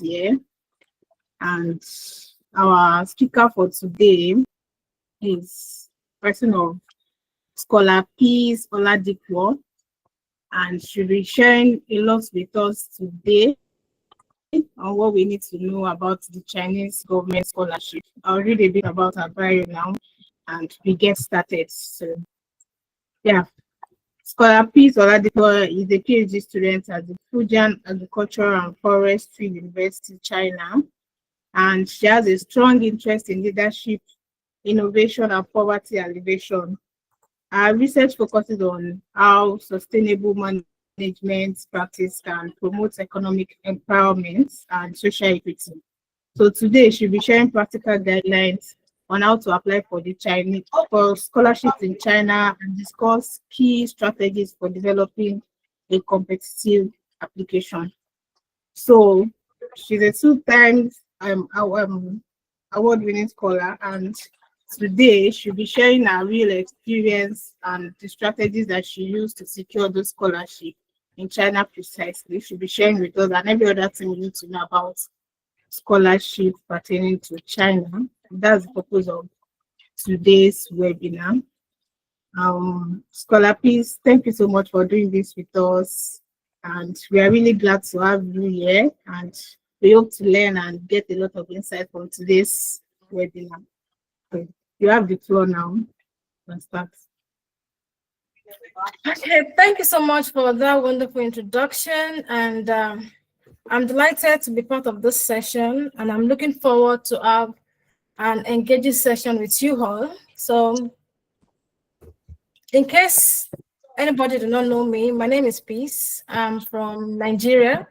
year. And our speaker for today is person of Scholar Peace Oladipo, and she'll be sharing a lot with us today on what we need to know about the Chinese government scholarship. I'll read a bit about her bio now and we get started. So, yeah. Scholar Peace Oladipo is a PhD student at the Fujian Agricultural and Forestry University, China, and she has a strong interest in leadership, innovation, and poverty alleviation. Our research focuses on how sustainable management practice can promote economic empowerment and social equity. So today she'll be sharing practical guidelines on how to apply for scholarships in China and discuss key strategies for developing a competitive application. So she's a two-time award-winning scholar, and today she'll be sharing her real experience and the strategies that she used to secure the scholarship in China precisely. She'll be sharing with us and every other thing we need to know about scholarship pertaining to China. That's the purpose of today's webinar. Scholar Peace, thank you so much for doing this with us. And we are really glad to have you here. And we hope to learn and get a lot of insight from today's webinar. Okay, you have the floor now. Let's start. Okay, thank you so much for that wonderful introduction. And I'm delighted to be part of this session. And I'm looking forward to have an engaging session with you all. So in case anybody do not know me, my name is Peace. I'm from Nigeria.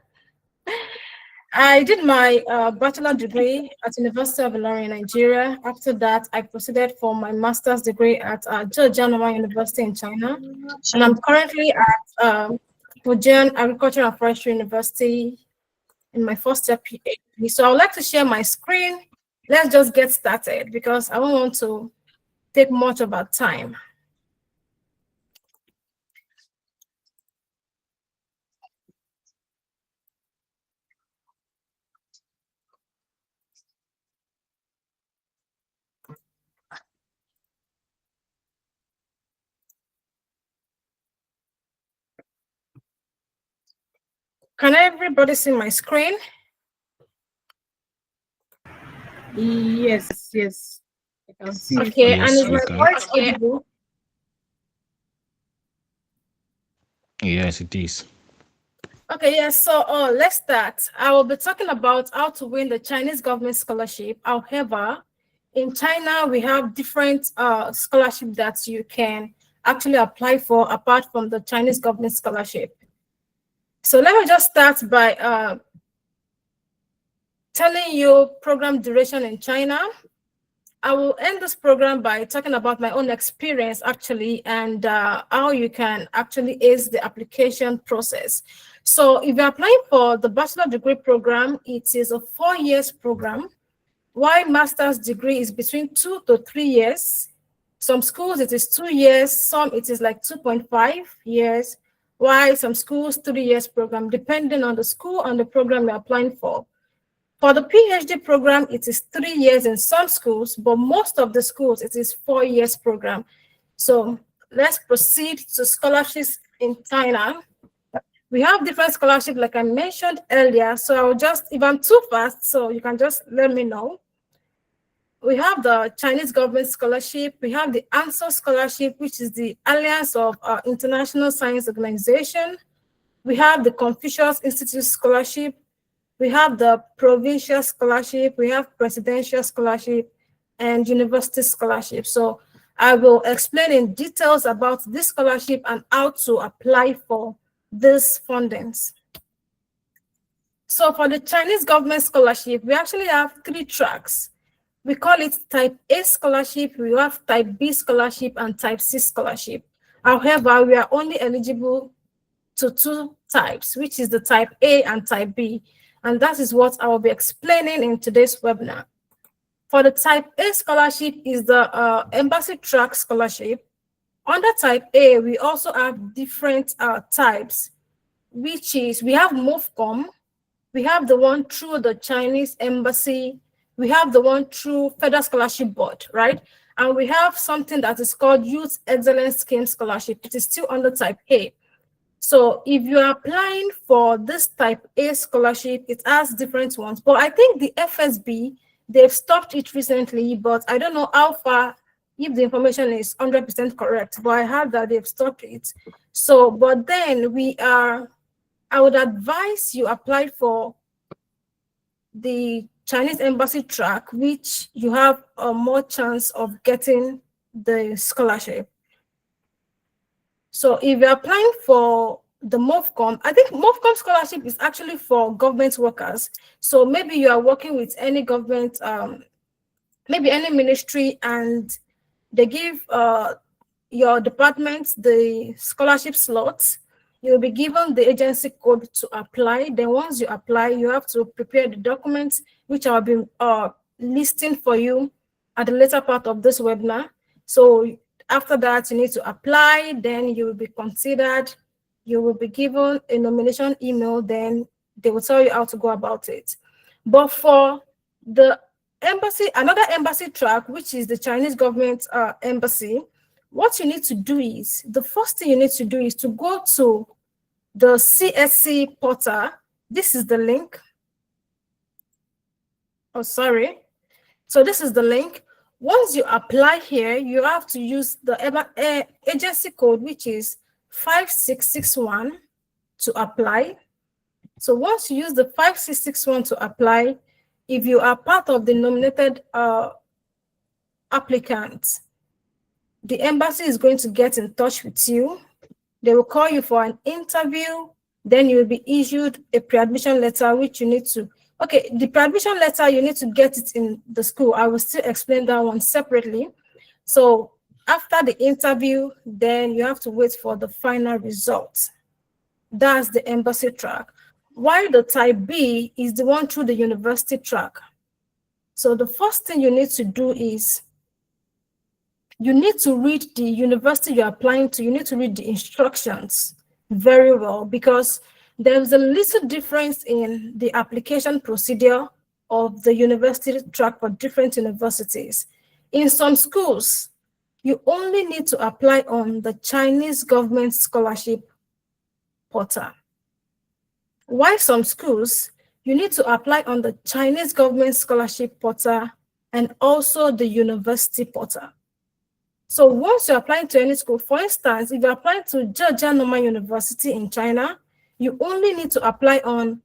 I did my bachelor degree at University of Ilorin, Nigeria. After that, I proceeded for my master's degree at Zhejiang University in China. And I'm currently at Fujian Agricultural and Forestry University in my first year PhD. So I would like to share my screen. Let's just get started because I don't want to take much of our time. Can everybody see my screen? Yes. I can see okay, it. And is my voice audible? Yes, it is. Okay, yes, so let's start. I will be talking about how to win the Chinese government scholarship. However, in China, we have different scholarships that you can actually apply for apart from the Chinese government scholarship. So let me just start by telling you program duration in China. I will end this program by talking about my own experience actually and how you can actually ace the application process. So if you're applying for the bachelor degree program, it is a 4 years program, while master's degree is between 2 to 3 years. Some schools it is 2 years, some it is like 2.5 years, while some schools 3 years program, depending on the school and the program you're applying for. For the PhD program, it is 3 years in some schools, but most of the schools, it is 4 years program. So let's proceed to scholarships in China. We have different scholarships, like I mentioned earlier. So I'll just, if I'm too fast, so you can just let me know. We have the Chinese government scholarship. We have the ANSO scholarship, which is the Alliance of International Science Organization. We have the Confucius Institute scholarship. We have the provincial scholarship, we have presidential scholarship, and university scholarship. So I will explain in details about this scholarship and how to apply for these fundings. So for the Chinese government scholarship, we actually have 3 tracks. We call it type A scholarship, we have type B scholarship, and type C scholarship. However, we are only eligible to 2 types, which is the type A and type B. And that is what I will be explaining in today's webinar. For the type A scholarship is the embassy track scholarship. Under type A, we also have different types, which is we have MOVCOM, We have the one through the Chinese embassy. We have the one through Federal Scholarship Board, right? And we have something that is called Youth Excellence Scheme Scholarship. It is still under type A. So if you are applying for this type A scholarship, it has different ones. But I think the FSB, they've stopped it recently, but I don't know how far, if the information is 100% correct, but I heard that they've stopped it. So, but then I would advise you apply for the Chinese embassy track, which you have a more chance of getting the scholarship. So if you're applying for the MOVCOM, I think MOVCOM scholarship is actually for government workers. So maybe you are working with any government, maybe any ministry, and they give your department the scholarship slots. You'll be given the agency code to apply. Then once you apply, you have to prepare the documents, which I'll be listing for you at the later part of this webinar. So after that, you need to apply, then you will be considered, you will be given a nomination email, then they will tell you how to go about it. But for the embassy, another embassy track, which is the Chinese government embassy, what you need to do is, the first thing you need to do is to go to the CSC portal. This is the link. Oh, sorry. So this is the link. Once you apply here, you have to use the agency code, which is 5661 to apply. So once you use the 5661 to apply, if you are part of the nominated applicants, the embassy is going to get in touch with you. They will call you for an interview. Then you will be issued a pre-admission letter, which you need to, okay, the pre-admission letter, you need to get it in the school. I will still explain that one separately. So after the interview, then you have to wait for the final result. That's the embassy track. While the type B is the one through the university track. So the first thing you need to do is, you need to read the university you're applying to. You need to read the instructions very well, because there's a little difference in the application procedure of the university track for different universities. In some schools, you only need to apply on the Chinese government scholarship portal. While some schools, you need to apply on the Chinese government scholarship portal and also the university portal. So once you're applying to any school, for instance, if you're applying to Zhejiang Normal University in China, you only need to apply on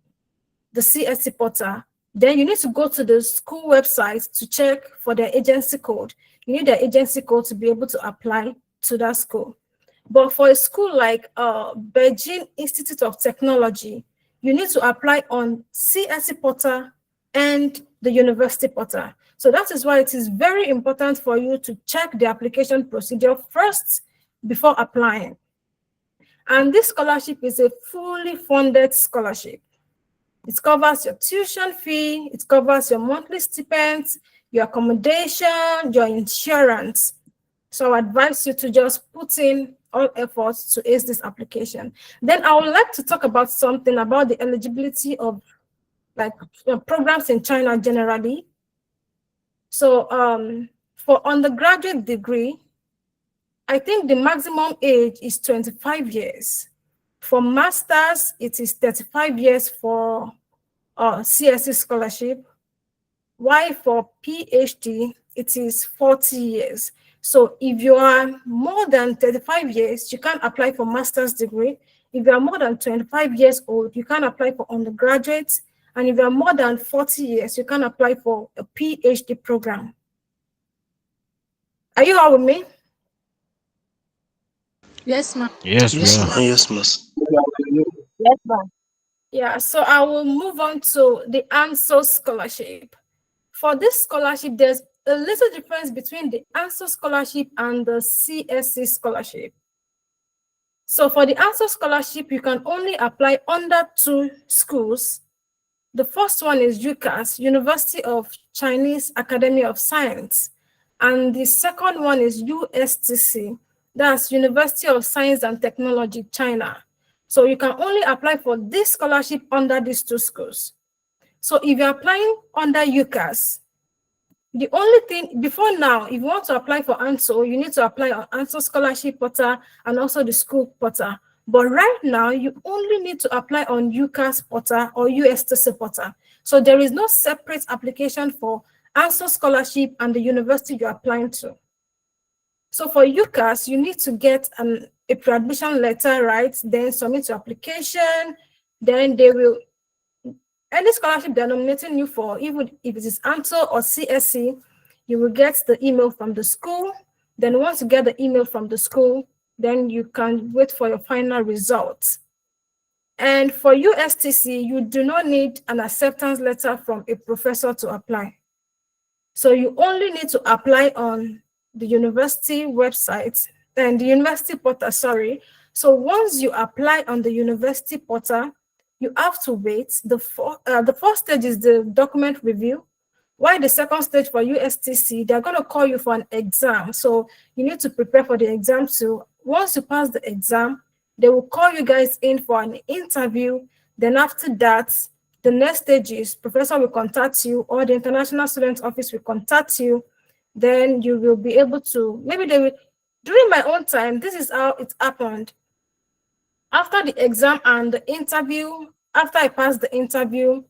the CSC portal. Then you need to go to the school website to check for their agency code. You need their agency code to be able to apply to that school. But for a school like Beijing Institute of Technology, you need to apply on CSC portal and the university portal. So that is why it is very important for you to check the application procedure first before applying. And this scholarship is a fully funded scholarship. It covers your tuition fee, it covers your monthly stipends, your accommodation, your insurance. So I advise you to just put in all efforts to ace this application. Then I would like to talk about something about the eligibility of programs in China generally. So for undergraduate degree, I think the maximum age is 25 years. For masters, it is 35 years for CSC scholarship. While for PhD, it is 40 years. So if you are more than 35 years, you can apply for master's degree. If you are more than 25 years old, you can apply for undergraduate. And if you are more than 40 years, you can apply for a PhD program. Are you all with me? Yes, ma'am. Yes, ma'am. Yes, miss. Yes, ma'am. Yeah, so I will move on to the ANSO scholarship. For this scholarship, there's a little difference between the ANSO scholarship and the CSC scholarship. So for the ANSO scholarship, you can only apply under 2 schools. The first one is UCAS, University of Chinese Academy of Science. And the second one is USTC, that's University of Science and Technology, China. So you can only apply for this scholarship under these 2 schools. So if you're applying under UCAS, the only thing before now, if you want to apply for ANSO, you need to apply on ANSO scholarship portal and also the school portal. But right now, you only need to apply on UCAS portal or USTC portal. So there is no separate application for ANSO scholarship and the university you're applying to. So for UCAS, you need to get a pre-admission letter, right? Then submit your application. Then they will, any scholarship they're nominating you for, even if it is ANSO or CSC, you will get the email from the school. Then once you get the email from the school, then you can wait for your final results. And for USTC, you do not need an acceptance letter from a professor to apply. So you only need to apply on the university website and the university portal, sorry. So once you apply on the university portal, you have to wait. The first stage is the document review. While the second stage for USTC, they're going to call you for an exam. So you need to prepare for the exam too. Once you pass the exam, they will call you guys in for an interview. Then after that, the next stage is professor will contact you or the International Student Office will contact you. Then you will be able to, maybe they will, during my own time, this is how it happened. After the exam and the interview, after I passed the interview,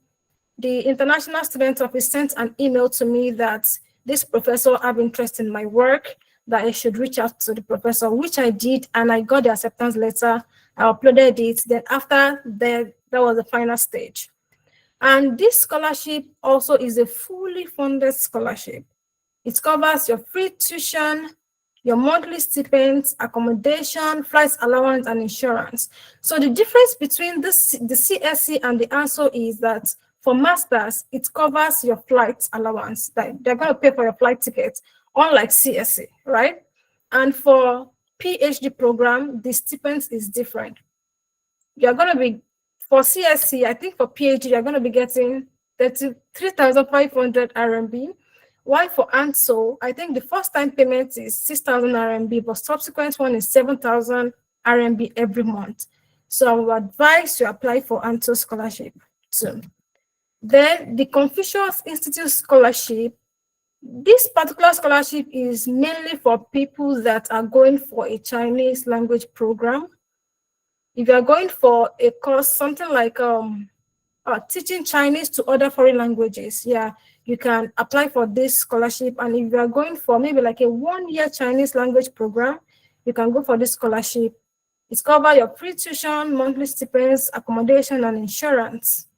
the International Student Office sent an email to me that this professor have interest in my work, that I should reach out to the professor, which I did, and I got the acceptance letter. I uploaded it. Then after that was the final stage. And this scholarship also is a fully funded scholarship. It covers your free tuition, your monthly stipends, accommodation, flights allowance, and insurance. So the difference between the CSC and the ANSO is that for masters, it covers your flight allowance. They're going to pay for your flight ticket, unlike CSC, right? And for PhD program, the stipends is different. You're going to be, for CSC, I think for PhD, you're going to be getting 3,500 RMB. While for ANSO, I think the first time payment is 6,000 RMB, but subsequent one is 7,000 RMB every month. So I would advise you apply for ANSO scholarship too. Then the Confucius Institute Scholarship, this particular scholarship is mainly for people that are going for a Chinese language program. If you're going for a course, something like teaching Chinese to other foreign languages, yeah, you can apply for this scholarship. And if you are going for maybe like a 1-year Chinese language program, you can go for this scholarship. It's cover your free tuition, monthly stipends, accommodation, and insurance.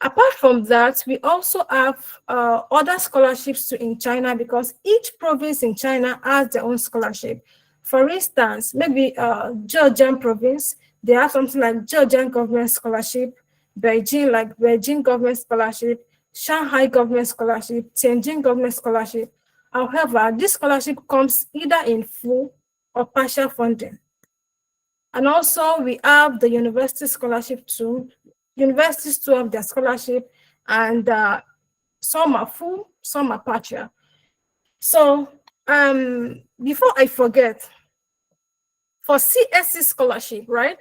Apart from that, we also have other scholarships too in China, because each province in China has their own scholarship. For instance, maybe Zhejiang province, they have something like Zhejiang government scholarship, Beijing, like Beijing government scholarship, Shanghai government scholarship, Tianjin government scholarship. However, this scholarship comes either in full or partial funding. And also we have the university scholarship too. Universities too have their scholarship, and some are full, some are partial. So before I forget, for CSC scholarship, right,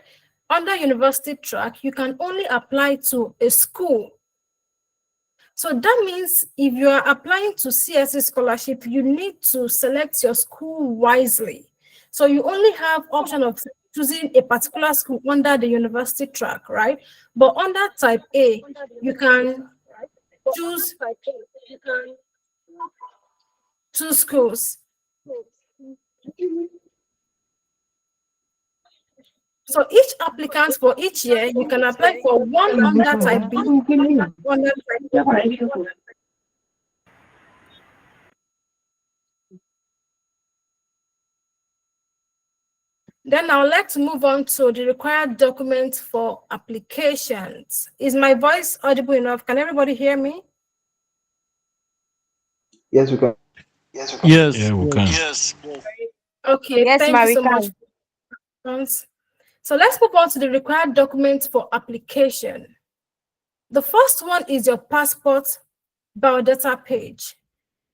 under university track, you can only apply to a school. So that means if you are applying to CSC scholarship, you need to select your school wisely. So you only have option of choosing a particular school under the university track, right? But under type A, you can choose 2 schools. So each applicant for each year, you can apply for one under type B, one under type B. Then I would like to move on to the required documents for applications. Is my voice audible enough? Can everybody hear me? Yes, we can. Yes, yeah, we can. Yes. Okay, Yes, thank ma, you we so can. much. So let's move on to the required documents for application. The first one is your passport biodata page.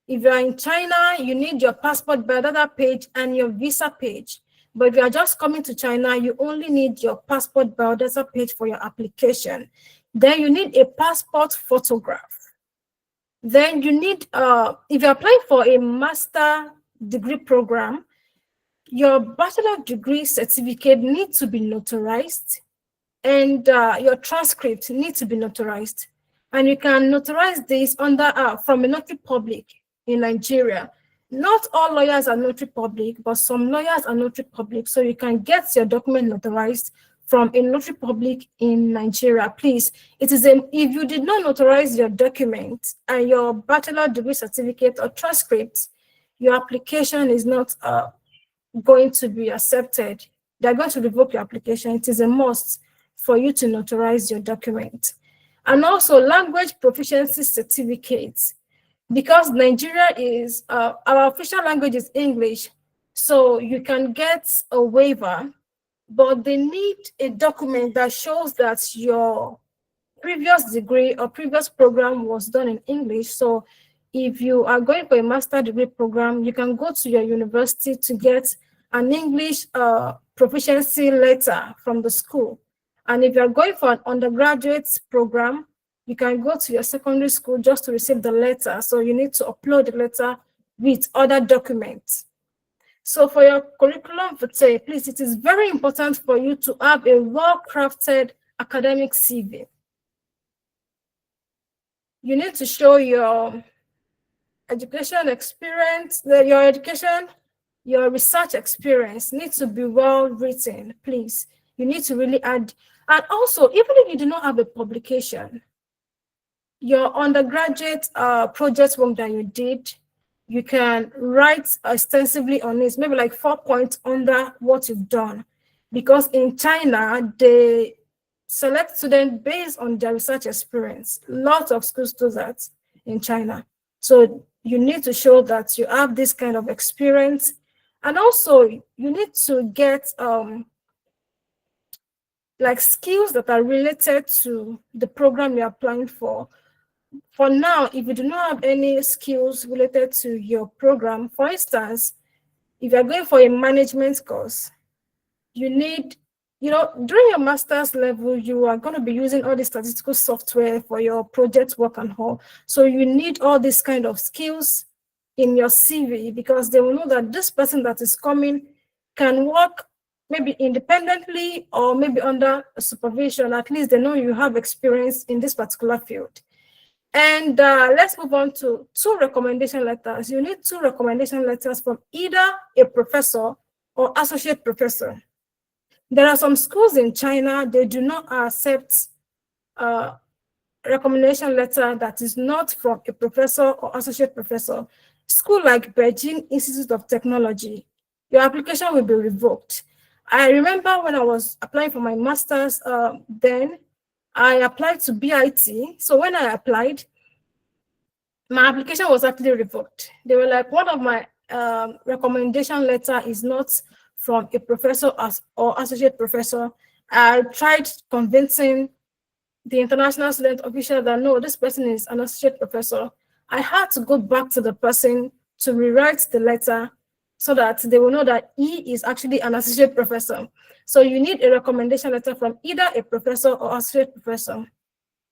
If you're in China, you need your passport biodata page and your visa page. But if you're just coming to China, you only need your passport biodata page for your application. Then you need a passport photograph. Then you need, if you're applying for a master degree program, your bachelor degree certificate needs to be notarized, and your transcript needs to be notarized. And you can notarize this under from a notary public in Nigeria. Not all lawyers are notary public, but some lawyers are notary public. So you can get your document notarized from a notary public in Nigeria. Please, it is if you did not notarize your document and your bachelor degree certificate or transcript, your application is not going to be accepted. They're going to revoke your application. It is a must for you to notarize your document. And also language proficiency certificates, because Nigeria is, our official language is English, so you can get a waiver, but they need a document that shows that your previous degree or previous program was done in English. So if you are going for a master degree program, you can go to your university to get an English proficiency letter from the school. And if you're going for an undergraduate program, you can go to your secondary school just to receive the letter. So you need to upload the letter with other documents. So for your curriculum vitae, please, it is very important for you to have a well-crafted academic CV. You need to show your education experience, your research experience needs to be well written, please. You need to really add, and also, even if you do not have a publication, your undergraduate project work that you did, you can write extensively on this, maybe like 4 points under what you've done. Because in China, they select students based on their research experience. Lots of schools do that in China. So you need to show that you have this kind of experience. And also you need to get like skills that are related to the program you're applying for. For now, if you do not have any skills related to your program, for instance, if you're going for a management course, you need, during your master's level, you are going to be using all the statistical software for your project work and all. So you need all these kind of skills in your CV, because they will know that this person that is coming can work maybe independently or maybe under supervision. At least they know you have experience in this particular field. And let's move on to 2 recommendation letters. You need 2 recommendation letters from either a professor or associate professor. There are some schools in China, they do not accept a recommendation letter that is not from a professor or associate professor. School like Beijing Institute of Technology, your application will be revoked. I remember when I was applying for my master's, then I applied to BIT. So when I applied, my application was actually revoked. They were like, one of my recommendation letter is not from a professor or associate professor. I tried convincing the international student official that no, this person is an associate professor. I had to go back to the person to rewrite the letter so that they will know that he is actually an associate professor. So you need a recommendation letter from either a professor or associate professor.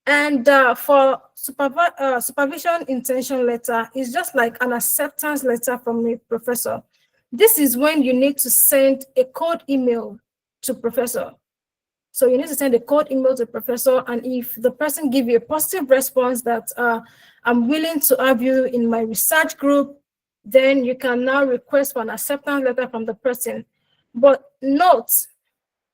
And for supervision intention letter, is just like an acceptance letter from a professor. This is when you need to send a cold email to professor. So you need to send a cold email to professor, and if the person gives you a positive response that I'm willing to have you in my research group, then you can now request for an acceptance letter from the person. But note,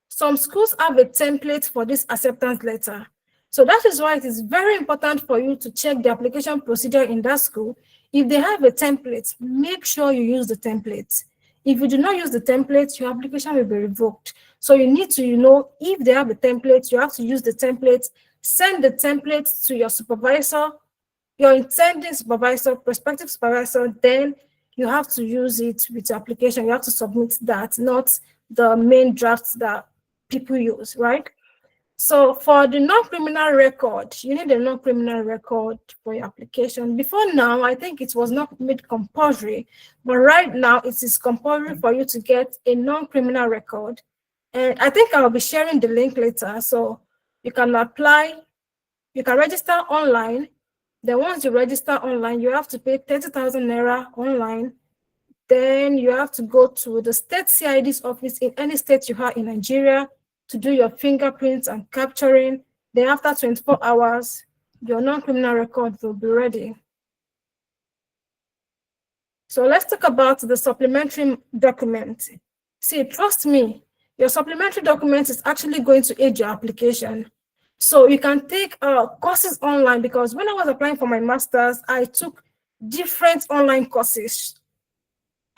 some schools have a template for this acceptance letter. So that is why it is very important for you to check the application procedure in that school. If they have a template, make sure you use the template. If you do not use the template, your application will be revoked. So you need to, if they have a template, you have to use the template, send the template to your supervisor, your intending supervisor, prospective supervisor, then you have to use it with your application. You have to submit that, not the main drafts that people use, right? So for the non-criminal record, you need a non-criminal record for your application. Before now, I think it was not made compulsory, but right now it is compulsory for you to get a non-criminal record. And I think I'll be sharing the link later, so you can apply You can register online. Then once you register online, you have to pay 30,000 naira online. Then you have to go to the state CID's office in any state you are in Nigeria to do your fingerprints and capturing. Then after 24 hours, your non-criminal record will be ready. So let's talk about the supplementary document. See, trust me, your supplementary document is actually going to aid your application. So you can take courses online, because when I was applying for my master's, I took different online courses.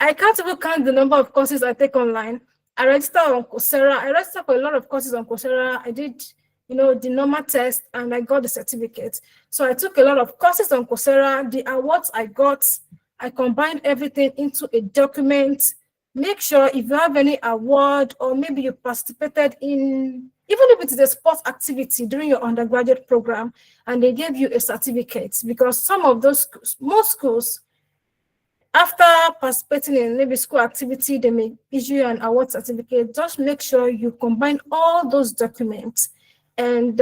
I can't even count the number of courses I take online. I registered on Coursera. I registered for a lot of courses on Coursera. I did, the normal test, and I got the certificate. So I took a lot of courses on Coursera. The awards I got, I combined everything into a document. Make sure if you have any award, or maybe you participated in, even if it is a sports activity during your undergraduate program, and they gave you a certificate, because some of those schools, most schools, after participating in maybe school activity, they may issue you an award certificate. Just make sure you combine all those documents and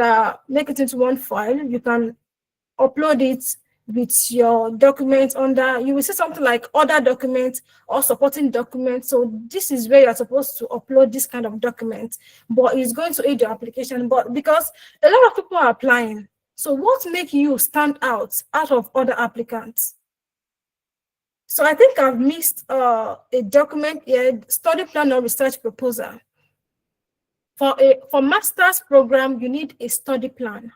make it into one file. You can upload it with your documents under, you will see something like other documents or supporting documents. So this is where you're supposed to upload this kind of document, but it's going to aid your application. But because a lot of people are applying, so what makes you stand out of other applicants? So I think I've missed a document here, study plan or research proposal. For master's program, you need a study plan.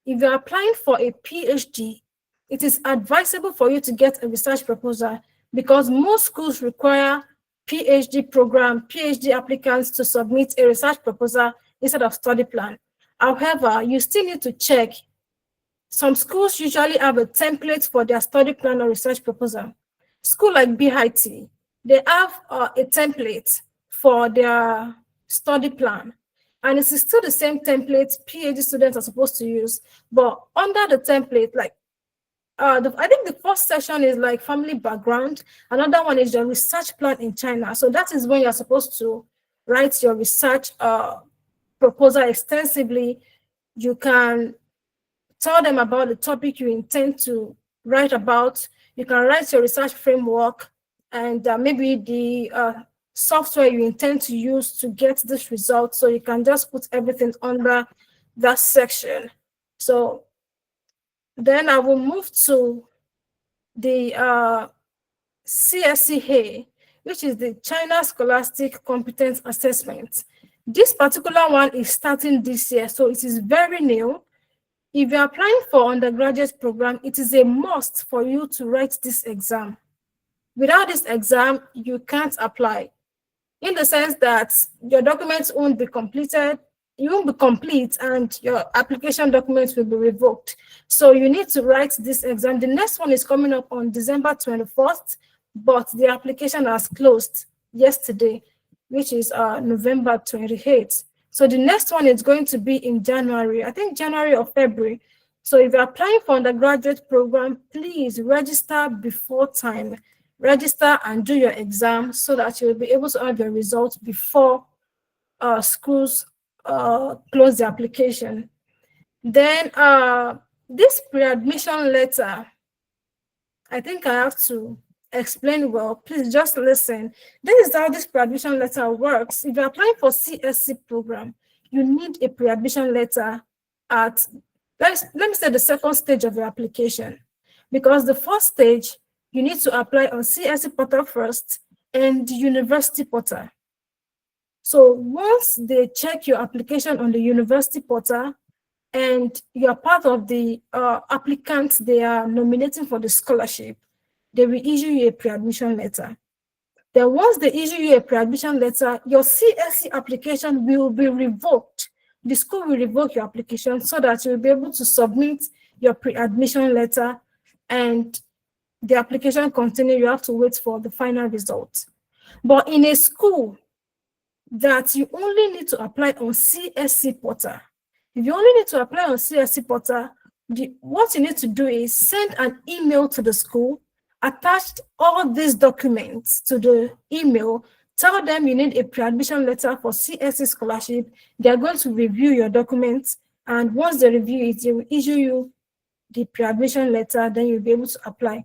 If you're applying for a PhD, it is advisable for you to get a research proposal, because most schools require PhD applicants to submit a research proposal instead of study plan. However, you still need to check. Some schools usually have a template for their study plan or research proposal. School like BIT, they have a template for their study plan, and it is still the same template PhD students are supposed to use. But under the template, like I think the first section is like family background. Another one is your research plan in China. So that is when you're supposed to write your research proposal extensively. You can tell them about the topic you intend to write about. You can write your research framework and maybe the software you intend to use to get this result. So you can just put everything under that section. So then I will move to the CSC, which is the China Scholastic Competence Assessment. This particular one is starting this year, so it is very new. If you're applying for undergraduate program, it is a must for you to write this exam. Without this exam, you can't apply, in the sense that your documents won't be completed, you won't be complete, and your application documents will be revoked. So you need to write this exam. The next one is coming up on December 21st, but the application has closed yesterday, which is November 28th. So the next one is going to be in January, I think January or February. So if you're applying for undergraduate program, please register before time. Register and do your exam so that you'll be able to have your results before schools close the application. Then this pre-admission letter, I think I have to explain well. Please just listen. This is how this pre-admission letter works. If you're applying for CSC program, you need a pre-admission letter at, let me say, the second stage of your application. Because the first stage, you need to apply on CSC portal first and the university portal. So once they check your application on the university portal and you're part of the applicants they are nominating for the scholarship, they will issue you a pre-admission letter. Then once they issue you a pre-admission letter, your CSC application will be revoked. The school will revoke your application so that you'll be able to submit your pre-admission letter, and the application continue. You have to wait for the final result. But in a school that you only need to apply on CSC portal, if you only need to apply on CSC portal, what you need to do is send an email to the school, attach all these documents to the email, tell them you need a pre-admission letter for CSC scholarship. They're going to review your documents, And once they review it, they will issue you the pre-admission letter, then you'll be able to apply.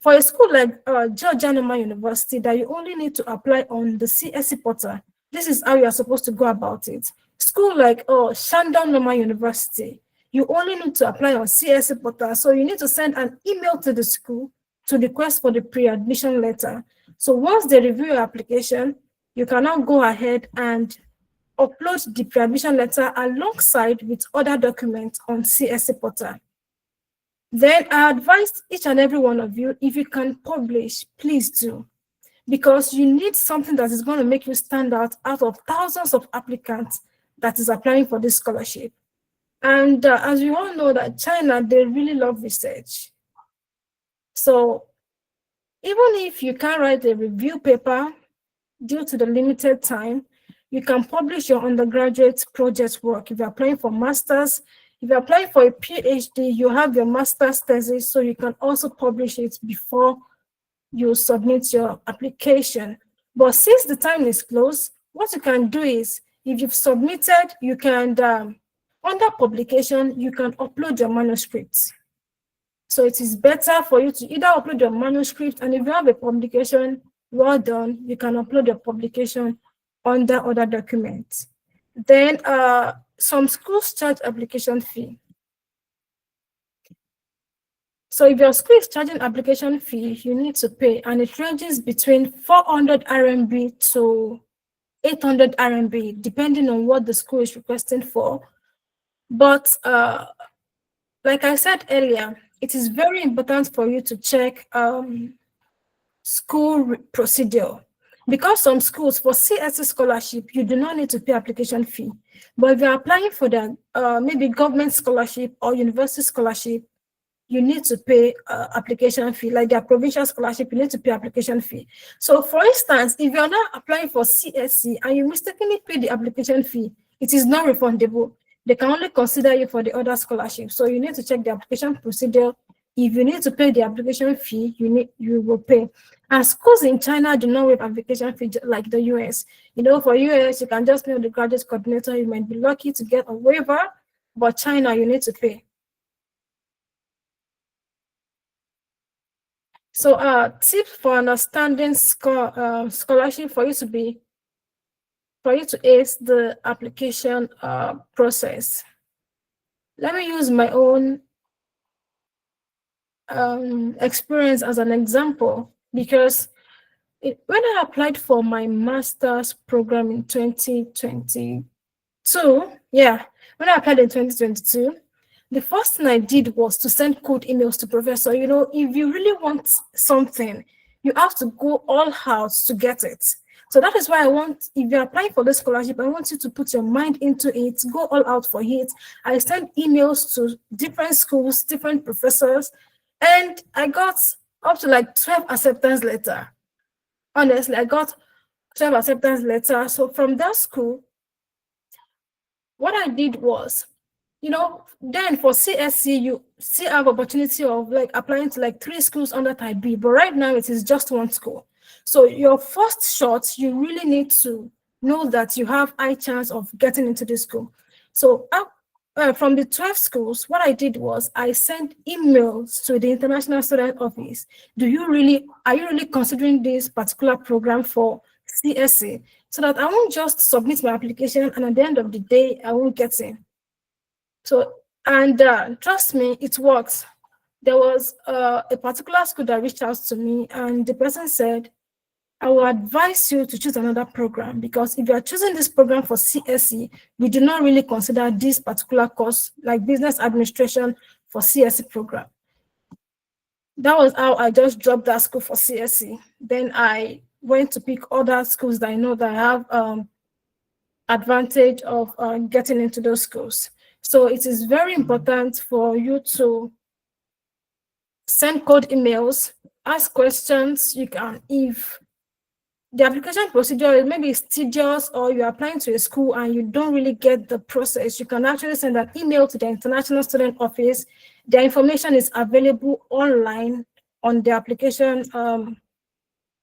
For a school like Georgia Normal University, that you only need to apply on the CSC portal, this is how you are supposed to go about it. School like Shandong Normal University, you only need to apply on CSC portal. So you need to send an email to the school to request for the pre-admission letter. So once they review your application, you can now go ahead and upload the pre-admission letter alongside with other documents on CSC portal. Then I advise each and every one of you, if you can publish, please do, because you need something that is going to make you stand out of thousands of applicants that is applying for this scholarship. And as we all know that China, they really love research. So even if you can't write a review paper due to the limited time, you can publish your undergraduate project work. If you're applying for master's, if you're applying for a PhD, you have your master's thesis, so you can also publish it before you submit your application. But since the time is close, what you can do is, if you've submitted, you can, under publication, you can upload your manuscripts. So it is better for you to either upload your manuscript, and if you have a publication, well done, you can upload your publication under other documents. Then some schools charge application fee. So if your school is charging application fee, you need to pay, and it ranges between 400 RMB to 800 RMB, depending on what the school is requesting for. But like I said earlier, it is very important for you to check school procedure, because some schools, for CSC scholarship, you do not need to pay application fee. But if you're applying for the maybe government scholarship or university scholarship, you need to pay application fee. Like their provincial scholarship, you need to pay application fee. So for instance, if you're not applying for CSC and you mistakenly pay the application fee, it is not refundable. They can only consider you for the other scholarship. So you need to check the application procedure. If you need to pay the application fee, you will pay. And schools in China do not waive application fee like the US. You know, for US, you can just pay the graduate coordinator. You might be lucky to get a waiver, but China, you need to pay. So tips for understanding scholarship for you to ace the application process. Let me use my own experience as an example, because when I applied for my master's program in 2022, when I applied in 2022, the first thing I did was to send cold emails to professor. You know, if you really want something, you have to go all out to get it. So that is why if you're applying for this scholarship, I want you to put your mind into it, go all out for it. I sent emails to different schools, different professors, and I got up to like 12 acceptance letters. Honestly, I got 12 acceptance letters. So from that school, what I did was, you know, then for CSC, you still have opportunity of like applying to like 3 schools under type B, but right now it is just 1 school. So your first shot, you really need to know that you have high chance of getting into this school. So from the 12 schools, what I did was I sent emails to the International Student Office. Are you really considering this particular program for CSC? So that I won't just submit my application and at the end of the day, I won't get in. So, and trust me, it works. There was a particular school that reached out to me, and the person said, I will advise you to choose another program, because if you are choosing this program for CSC, we do not really consider this particular course, like business administration, for CSC program. That was how I just dropped that school for CSC. Then I went to pick other schools that I know that have advantage of getting into those schools. So it is very important for you to send cold emails, ask questions. You can, if the application procedure maybe is tedious, or you're applying to a school and you don't really get the process, you can actually send an email to the International Student Office. Their information is available online on the application,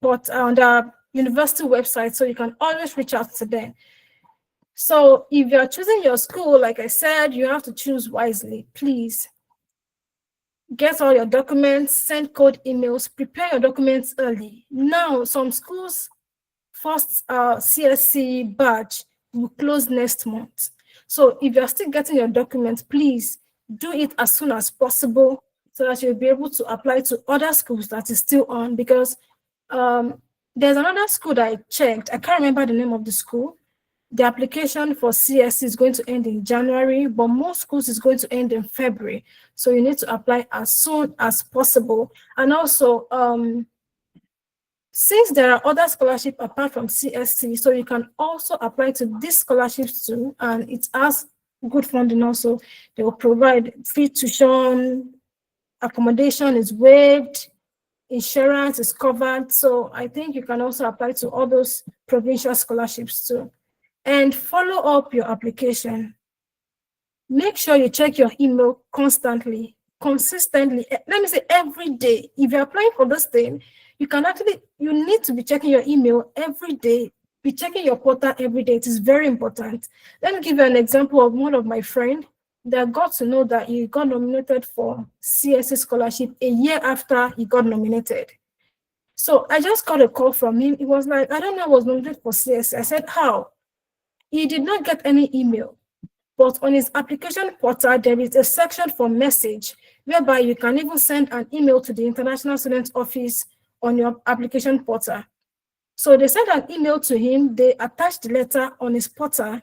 but on the university website, so you can always reach out to them. So if you're choosing your school, like I said, you have to choose wisely. Please get all your documents, send code emails, prepare your documents early. Now, some schools' first CSC batch will close next month. So if you're still getting your documents, please do it as soon as possible so that you'll be able to apply to other schools that is still on, because there's another school that I checked. I can't remember the name of the school. The application for CSC is going to end in January, but most schools is going to end in February. So you need to apply as soon as possible. And also, since there are other scholarships apart from CSC, so you can also apply to these scholarships too, and it has good funding also. They will provide free tuition, accommodation is waived, insurance is covered. So I think you can also apply to all those provincial scholarships too. And follow up your application. Make sure you check your email constantly, consistently. Let me say every day. If you're applying for this thing, you need to be checking your email every day. Be checking your portal every day. It is very important. Let me give you an example of one of my friends that got to know that he got nominated for CSC scholarship a year after he got nominated. So I just got a call from him. He was like, I don't know, I was nominated for CSC. I said, how? He did not get any email, but on his application portal, there is a section for message, whereby you can even send an email to the International Student Office on your application portal. So they sent an email to him, they attached the letter on his portal.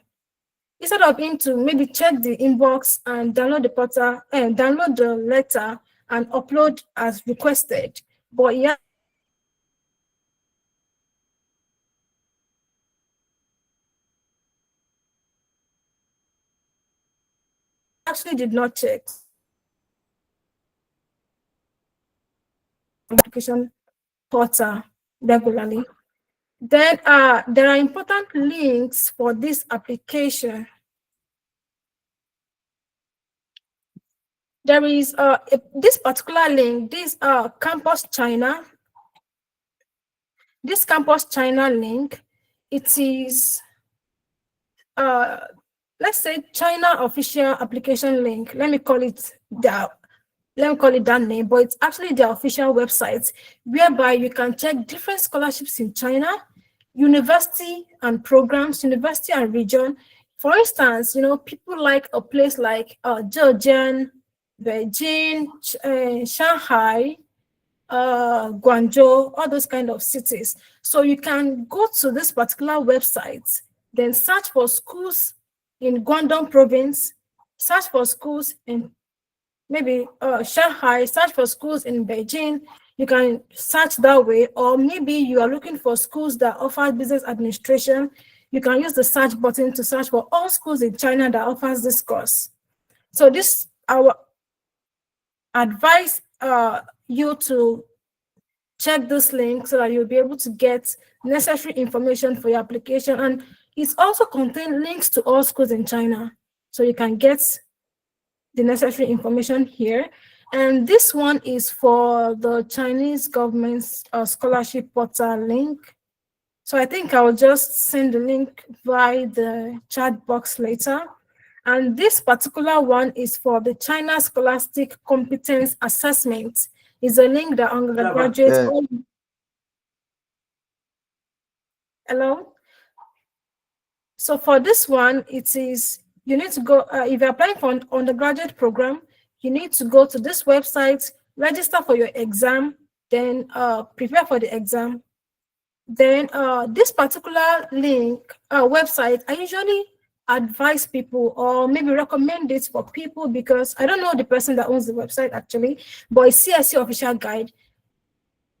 Instead of him to maybe check the inbox and download the portal and download the letter and upload as requested, but he actually did not check application portal regularly. Then there are important links for this application. There is this particular link, this Campus China. This Campus China link, it is let's say China official application link. Let me call it that name, but it's actually the official website whereby you can check different scholarships in China, university and programs, university and region. For instance, people like a place like Zhejiang, Beijing, Shanghai, Guangzhou, all those kind of cities. So you can go to this particular website, then search for schools in Guangdong province, search for schools in maybe Shanghai, search for schools in Beijing. You can search that way, or maybe you are looking for schools that offer business administration. You can use the search button to search for all schools in China that offers this course. So this, our advise you to check this link so that you'll be able to get necessary information for your application. And it's also contains links to all schools in China, so you can get the necessary information here. And this one is for the Chinese government's scholarship portal link. So I think I'll just send the link via the chat box later. And this particular one is for the China Scholastic Competence Assessment. Is a link that undergraduates. Hello. So for this one, it is, you need to go, if you're applying for an undergraduate program, you need to go to this website, register for your exam, then prepare for the exam. Then this particular link, website, I usually advise people or maybe recommend it for people because I don't know the person that owns the website actually, but it's CSC official guide.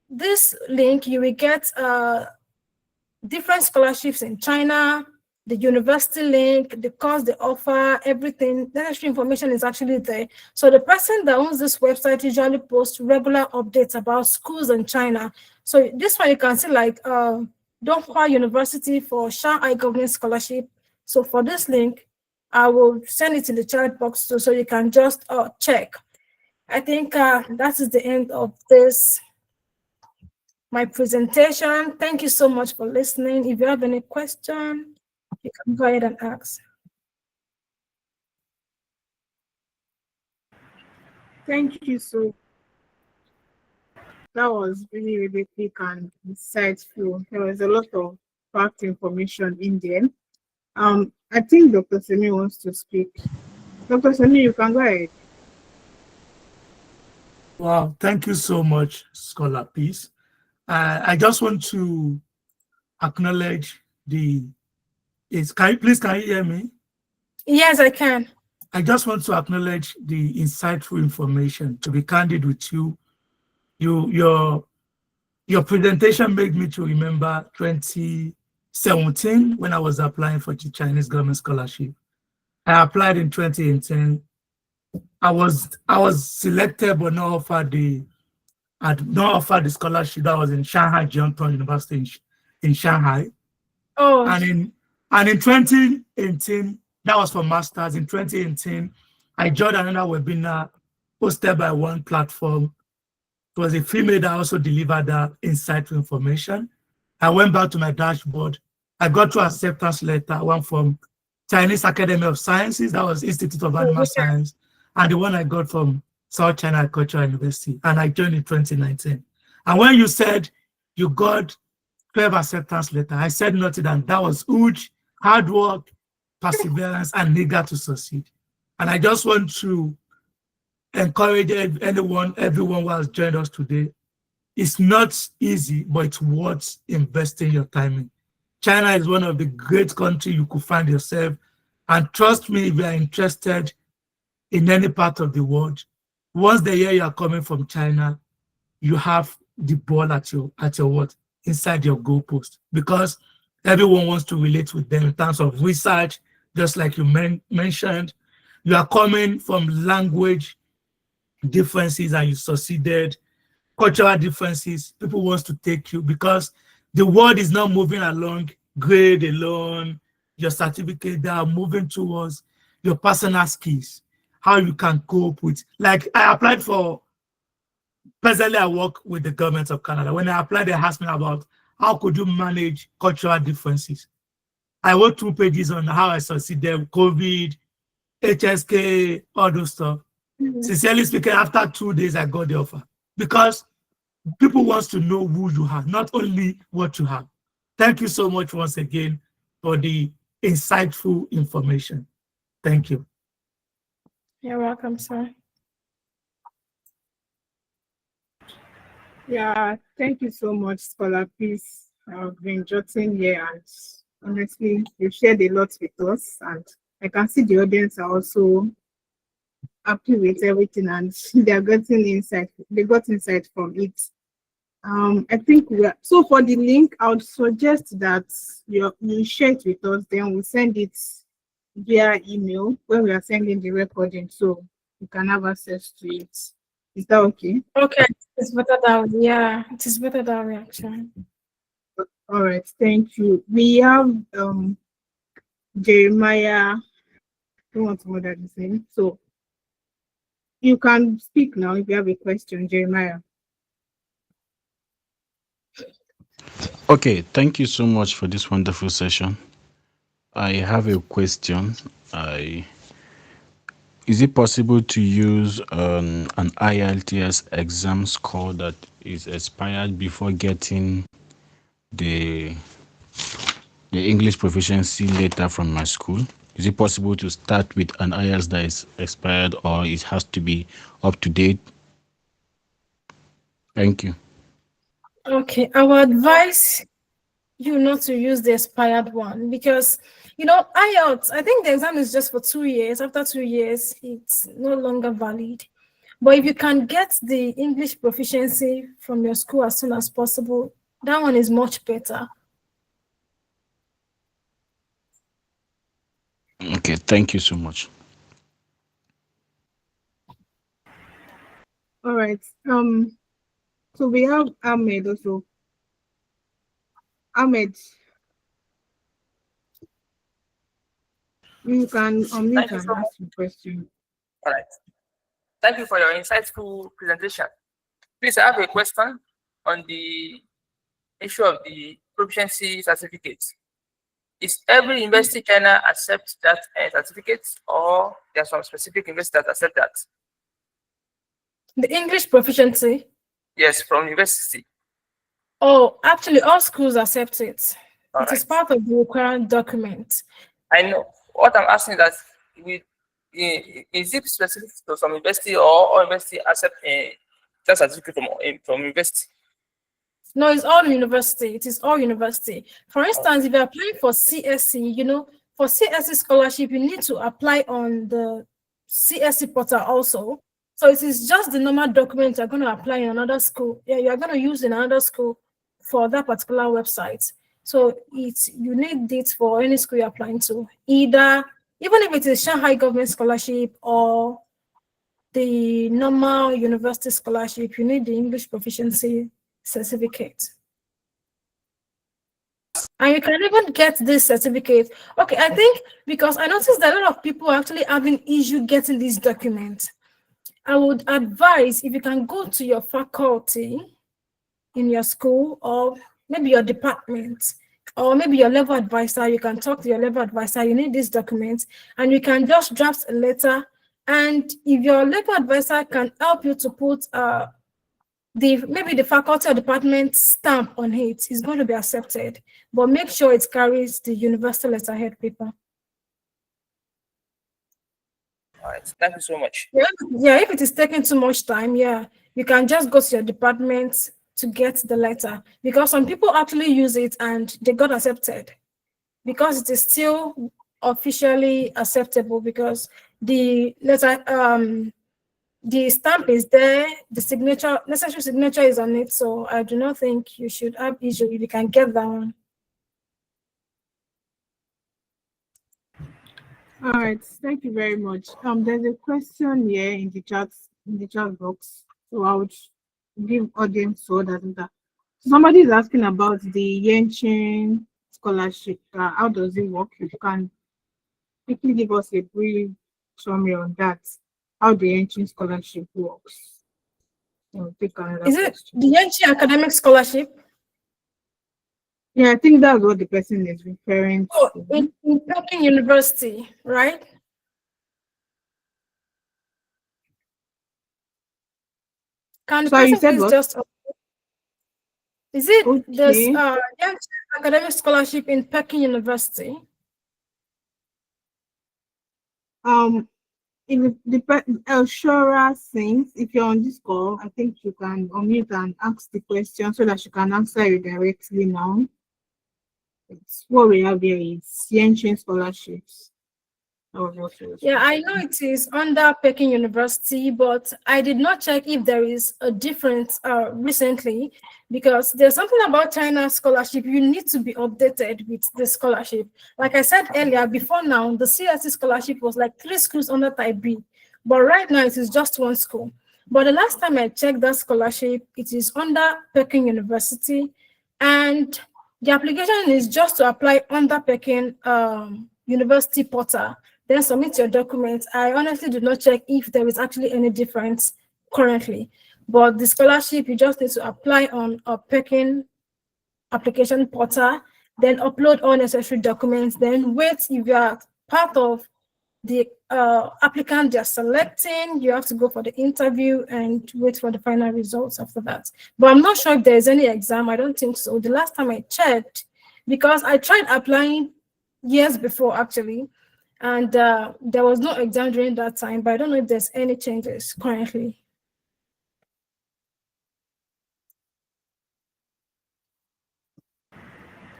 This link, you will get different scholarships in China, the university link, the course they offer, everything. The necessary information is actually there. So the person that owns this website usually posts regular updates about schools in China. So this one you can see like Donghua University for Shanghai Government Scholarship. So for this link, I will send it in the chat box so you can just check. I think that is the end of this, my presentation. Thank you so much for listening. If you have any question, You can go ahead and ask. Thank you so. That was really, really quick and insightful. There was a lot of fact information in there. I think Dr. Semi wants to speak. Dr. Semi, you can go ahead. Wow, thank you so much, Scholar Peace. I just want to acknowledge can you hear me? Yes, I can. I just want to acknowledge the insightful information. To be candid with you, your presentation made me to remember 2017 when I was applying for the Chinese government scholarship. I applied in 2018. I was selected but not offered the scholarship that was in Shanghai Jiangtong University in Shanghai. Oh. And in 2018, that was for masters. In 2018, I joined another webinar hosted by one platform. It was a female that also delivered that insightful information. I went back to my dashboard. I got two acceptance letter, one from Chinese Academy of Sciences, that was Institute of Animal Science, and the one I got from South China Agricultural University, and I joined in 2019. And when you said you got 12 acceptance letter, I said nothing, and that was huge, hard work, perseverance, and eager to succeed. And I just want to encourage everyone who has joined us today. It's not easy, but it's worth investing your time in. China is one of the great countries you could find yourself. And trust me, if you are interested in any part of the world, once they hear you are coming from China, you have the ball at your what? Inside your goalpost. Because everyone wants to relate with them in terms of research, just like you mentioned. You are coming from language differences and you succeeded, cultural differences, people wants to take you because the world is not moving along grade alone, your certificate, they are moving towards your personal skills, how you can cope with, like I applied for, presently I work with the government of Canada. When I applied, they asked me about how could you manage cultural differences. I wrote 2 pages on how I succeeded, COVID, HSK, all those stuff. Sincerely speaking, after 2 days, I got the offer because people wants to know who you are, not only what you have. Thank you so much once again for the insightful information. Thank you. You're welcome, sir. Yeah, thank you so much, Scholar Peace. I've been jotting here, and honestly, you've shared a lot with us, and I can see the audience are also happy with everything, and they are getting insight. They got insight from it. I think so for the link, I would suggest that you share it with us, then we'll send it via email when we are sending the recording, so you can have access to it. Is that okay? Okay, it's better that way. Yeah, it is better that way, actually. All right, thank you. We have Jeremiah. I don't want to murder his name, so you can speak now if you have a question, Jeremiah. Okay, thank you so much for this wonderful session. I have a question. Is it possible to use an IELTS exam score that is expired before getting the English proficiency letter from my school? Is it possible to start with an IELTS that is expired, or it has to be up to date? Thank you. Okay, I would advise you not to use the expired one because, IELTS, I think the exam is just for 2 years. After 2 years, it's no longer valid. But if you can get the English proficiency from your school as soon as possible, that one is much better. Okay, thank you so much. All right. So we have Ahmed also. Ahmed, you can unmute and ask your question. All right. Thank you for your insightful presentation. Please, I have a question on the issue of the proficiency certificates. Is every university in China accept that certificate, or there are some specific universities that accept that? The English proficiency. Yes, from university. Oh, actually, all schools accept it. All It is right. part of the required document. I know. What I'm asking is that is it specific to some university, or all university accept that certificate from university? No, it's all university. It is all university. For instance, if you're applying for CSC, for CSC scholarship, you need to apply on the CSC portal also. So it is just the normal document you're going to apply in another school. Yeah, you're going to use in another school for that particular website. So you need it for any school you're applying to, even if it is Shanghai government scholarship or the normal university scholarship, you need the English proficiency certificate. And you can even get this certificate. Okay, I think because I noticed that a lot of people are actually having issue getting these documents. I would advise if you can go to your faculty in your school, or maybe your department, or maybe your level advisor. You can talk to your level advisor. You need these documents, and you can just draft a letter. And if your level advisor can help you to put maybe the faculty or department stamp on it, is going to be accepted. But make sure it carries the university letterhead paper. All right. Thank you so much. Yeah, if it is taking too much time, yeah, you can just go to your department to get the letter, because some people actually use it and they got accepted because it is still officially acceptable, because the letter the stamp is there, the necessary signature is on it. So I do not think you should have issue if you can get that one. All right, thank you very much. There's a question here in the chat box, so I would give audience so that somebody is asking about the Yenching scholarship. How does it work? If you can quickly give us a brief summary on that, how the Yenching scholarship works. Take another Is it question. the Yenchi Academic Scholarship? Yeah, I think that's what the person is referring Oh, to. in Peking University, right? Can the So you person said please what? just is it this Okay. Yenchi Academic Scholarship in Peking University? If the Elshora Saints, if you're on this call, I think you can unmute and ask the question so that she can answer you directly now. It's what we have here is Yenching scholarships. Yeah, I know it is under Peking University, but I did not check if there is a difference recently, because there's something about China scholarship. You need to be updated with the scholarship. Like I said earlier, before now, the CSC scholarship was like 3 schools under Type B, but right now it is just 1 school. But the last time I checked that scholarship, it is under Peking University, and the application is just to apply under Peking University portal. Then submit your documents. I honestly did not check if there is actually any difference currently. But the scholarship, you just need to apply on a Peking application portal, then upload all necessary documents, then wait. If you are part of the applicant they're selecting, you have to go for the interview and wait for the final results after that. But I'm not sure if there is any exam. I don't think so. The last time I checked, because I tried applying years before actually, and there was no exam during that time, but I don't know if there's any changes currently.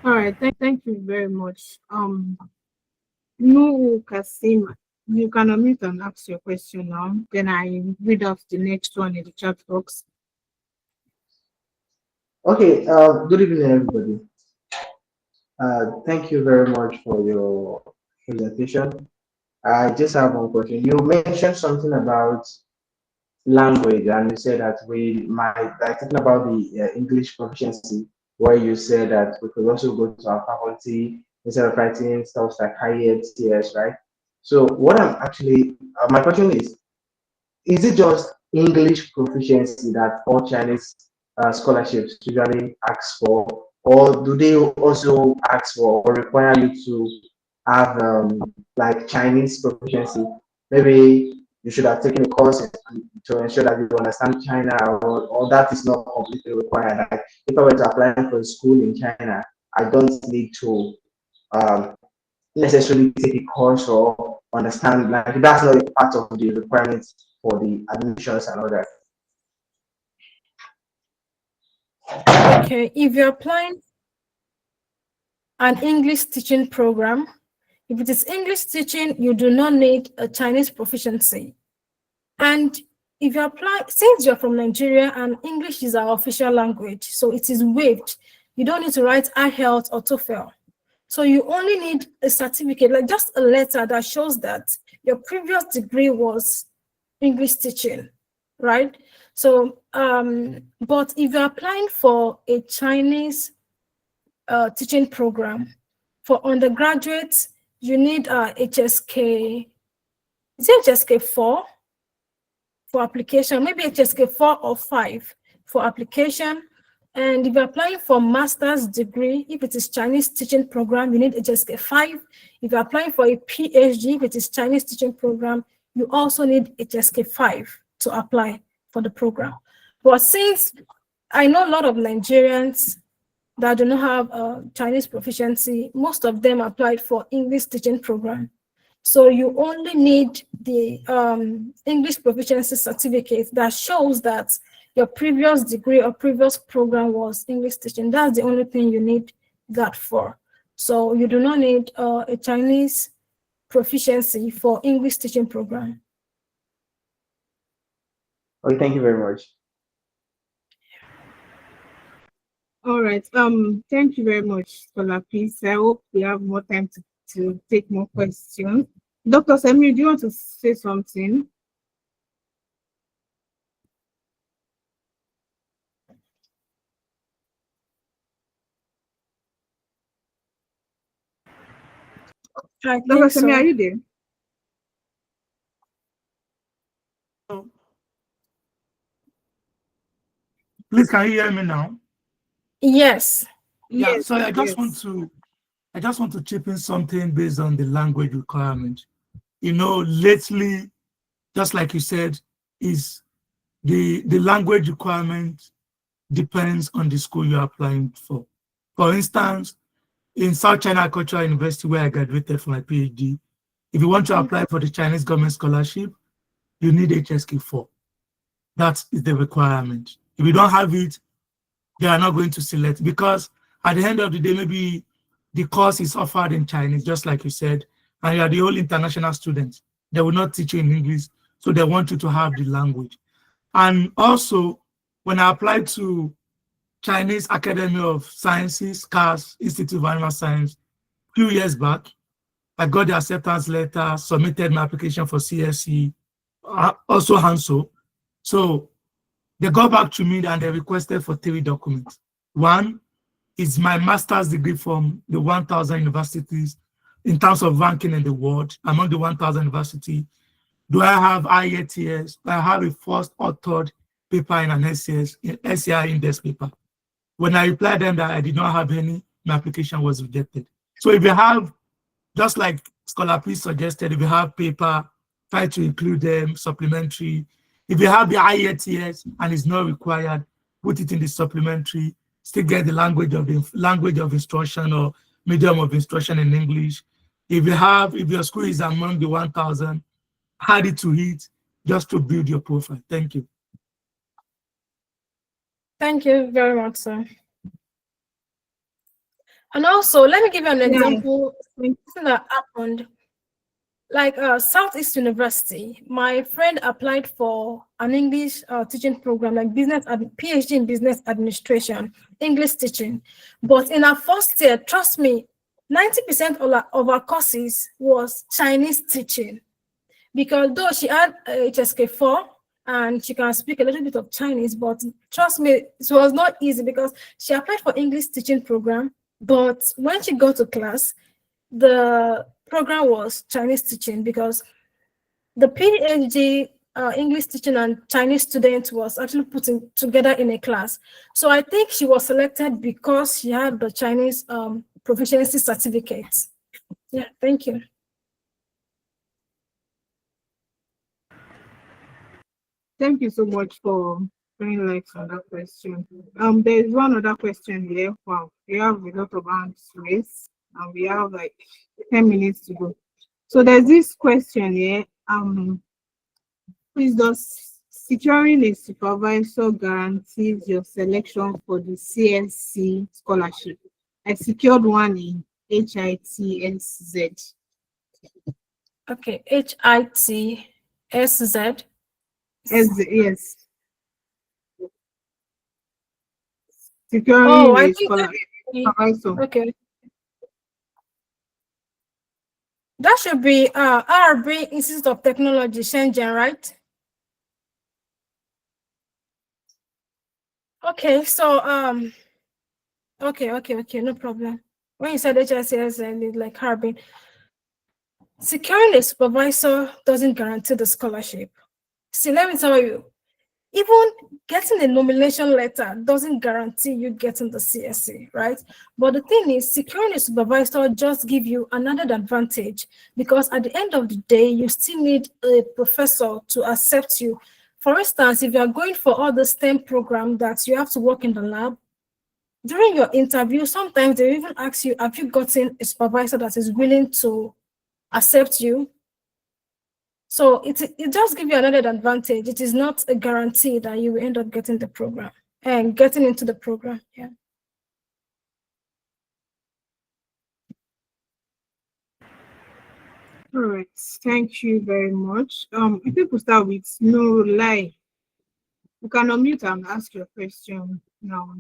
All right, thank you very much. No, Kasim, you can unmute and ask your question now. Then I read out the next one in the chat box. Okay, good evening, everybody. Thank you very much for your presentation. I just have one question. You mentioned something about language, and you said that we might, like, talking about the English proficiency, where you said that we could also go to our faculty instead of writing stuff like IELTS, right? So, what I'm actually, my question is it just English proficiency that all Chinese scholarships usually ask for, or do they also ask for or require you to have like Chinese proficiency? Maybe you should have taken a course to ensure that you understand China, or that is not completely required. Like if I were to apply for a school in China, I don't need to um, necessarily take a course or understand, like that's not a part of the requirements for the admissions and all that. Okay, if you're applying an English teaching program, if it is English teaching, you do not need a Chinese proficiency. And if you apply, since you're from Nigeria and English is our official language, so it is waived. You don't need to write IELTS or TOEFL. So you only need a certificate, like just a letter that shows that your previous degree was English teaching, right? So, but if you're applying for a Chinese teaching program, for undergraduates, you need HSK, is it HSK 4 for application, maybe HSK 4 or 5 for application. And if you're applying for master's degree, if it is Chinese teaching program, you need HSK 5. If you're applying for a PhD, if it is Chinese teaching program, you also need HSK 5 to apply for the program. But since I know a lot of Nigerians that do not have Chinese proficiency, most of them applied for English teaching program. So you only need the English proficiency certificate that shows that your previous degree or previous program was English teaching. That's the only thing you need that for. So you do not need a Chinese proficiency for English teaching program. Okay, thank you very much. All right. Thank you very much, Scholar Peace. I hope we have more time to take more questions. Dr. Samuel, do you want to say something? Dr. Samuel, are you there? Please, can you hear me now? Yes. Yeah, Yes, so I just yes. want to chip in something based on the language requirement. You know, lately, just like you said, is the language requirement depends on the school you're applying for. For instance, in South China Cultural University, where I graduated for my PhD, if you want to apply for the Chinese government scholarship, you need HSK 4. That is the requirement. If you don't have it, they are not going to select, because at the end of the day, maybe the course is offered in Chinese, just like you said, and you are the whole international student. They will not teach you in English, so they want you to have the language. And also, when I applied to Chinese Academy of Sciences, CAS, Institute of Animal Science, a few years back, I got the acceptance letter, submitted my application for CSC, also HANSO. So they got back to me and they requested for 3 documents. One is my master's degree from the 1,000 universities in terms of ranking in the world, among the 1,000 universities. Do I have IELTS? Do I have a first or third paper in an SCI index paper? When I replied them that I did not have any, my application was rejected. So if you have, just like Scholar Peace suggested, if you have paper, try to include them, supplementary. If you have the IELTS and it's not required, put it in the supplementary. Still get the language of instruction or medium of instruction in English. If your school is among the 1,000, add it to it just to build your profile. Thank you. Thank you very much, sir. And also, let me give you an example that happened. Like Southeast University, my friend applied for an English teaching program, like PhD in business administration, English teaching. But in our first year, trust me, 90% of our courses was Chinese teaching. Because though she had HSK 4 and she can speak a little bit of Chinese, but trust me, it was not easy because she applied for English teaching program. But when she got to class, the program was Chinese teaching because the PhD English teaching and Chinese student was actually putting together in a class. So I think she was selected because she had the Chinese proficiency certificate. Yeah, thank you. Thank you so much for bringing light on that question. There's one other question here. Wow, we have a lot of hands raised, and we have like 10 minutes to go. So there's this question here. Please, does securing a supervisor guarantees your selection for the CSC scholarship? I secured one in HITSZ. Okay, HITSZ. Yes. Securing Oh, a I think supervisor. okay. That should be RB Institute of Technology, Shenzhen, right? Okay, so okay, no problem. When you said HICS and like Harbin, securing a supervisor doesn't guarantee the scholarship. See, let me tell you, even getting a nomination letter doesn't guarantee you getting the CSC, right? But the thing is, securing a supervisor just give you another advantage, because at the end of the day, you still need a professor to accept you. For instance, if you are going for all the STEM program that you have to work in the lab, during your interview, sometimes they even ask you, have you gotten a supervisor that is willing to accept you? So it just gives you another advantage. It is not a guarantee that you will end up getting the program and getting into the program. Yeah. All right, thank you very much. I think we'll start with no lie. You can unmute and ask your question now.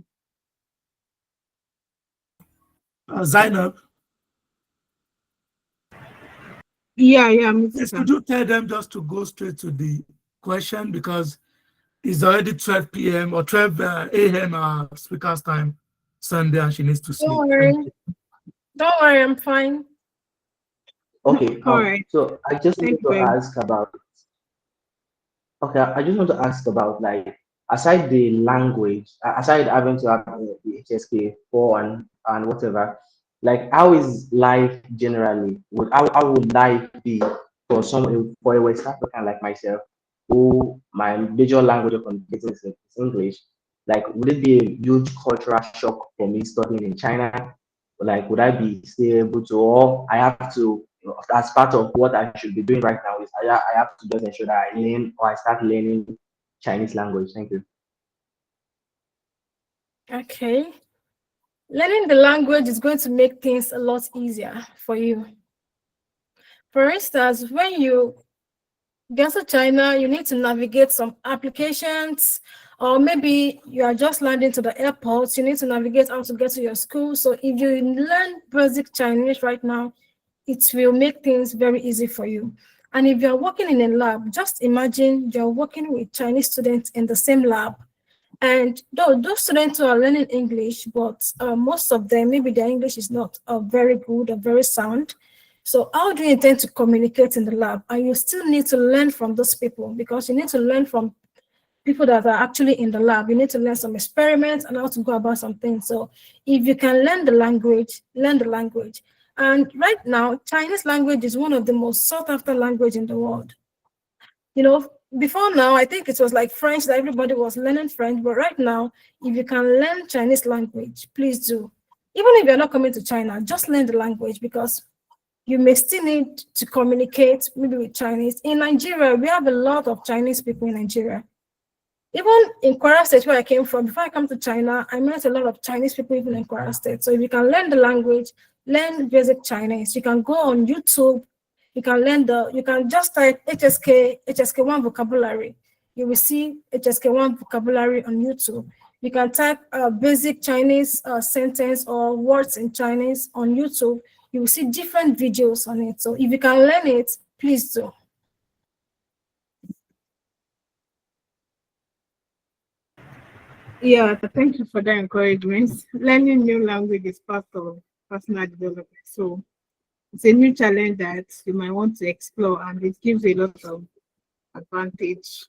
Zainab, Yeah, yes, could you tell them just to go straight to the question, because it's already 12 p.m. or 12 a.m. Speaker's time Sunday, and she needs to sleep. Don't worry, I'm fine. Okay. All right. So I just need Thank to you. ask about. Okay, I just want to ask about, like, aside the language, aside having to have the HSK 4 and whatever, like, how is life generally? How would life be for for a West African like myself, who my major language of communication is English? Like, would it be a huge cultural shock for me studying in China? Like, would I be still able to, or I have to, as part of what I should be doing right now is I have to just ensure that I learn, or I start learning Chinese language. Thank you. Okay. Learning the language is going to make things a lot easier for you. For instance, when you get to China, you need to navigate some applications, or maybe you are just landing to the airport, you need to navigate how to get to your school. So if you learn basic Chinese right now, it will make things very easy for you. And if you're working in a lab, just imagine you're working with Chinese students in the same lab. And those students are learning English, but most of them, maybe their English is not very good or very sound. So how do you intend to communicate in the lab? And you still need to learn from those people, because you need to learn from people that are actually in the lab. You need to learn some experiments and how to go about some things. So if you can learn the language, learn the language. And right now, Chinese language is one of the most sought after language in the world. You know, before now, I think it was like French that everybody was learning French, but right now, if you can learn Chinese language, please do. Even if you're not coming to China, just learn the language, because you may still need to communicate maybe with Chinese. In Nigeria, we have a lot of Chinese people in Nigeria. Even in Kwara State, where I came from, before I come to China, I met a lot of Chinese people even in Kwara State. So if you can learn the language, learn basic Chinese. You can go on YouTube, you can just type HSK1 vocabulary. You will see HSK1 vocabulary on YouTube. You can type basic Chinese sentence or words in Chinese on YouTube. You will see different videos on it. So if you can learn it, please do. Yeah, thank you for that encouragement. Learning new language is part of personal development. So it's a new challenge that you might want to explore, and it gives a lot of advantage.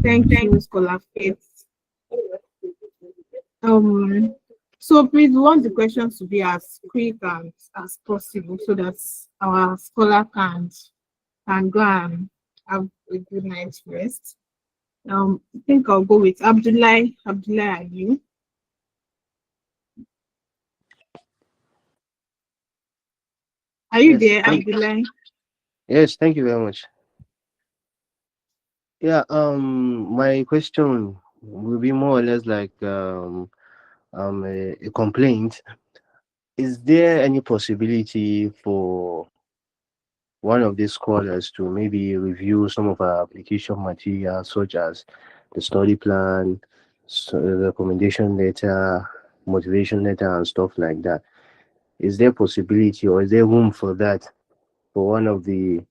Thank you, Scholar Faith. So please, we want the questions to be as quick and as possible so that our scholar can go and have a good night's rest. I think I'll go with Abdullah. Abdullah, are you? Are you Yes, there, thank Abdullah? yes, thank you very much. Yeah, my question will be more or less like a complaint. Is there any possibility for one of these scholars to maybe review some of our application material, such as the study plan, recommendation letter, motivation letter, and stuff like that? Is there possibility or is there room for that for one of the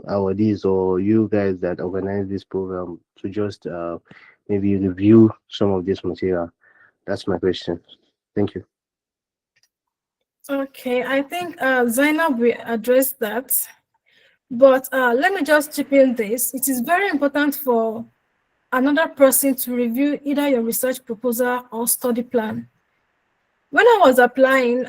awardees or you guys that organize this program to just maybe review some of this material? That's my question. Thank you. Okay, I think Zainab will address that. But let me just chip in this. It is very important for another person to review either your research proposal or study plan. When I was applying,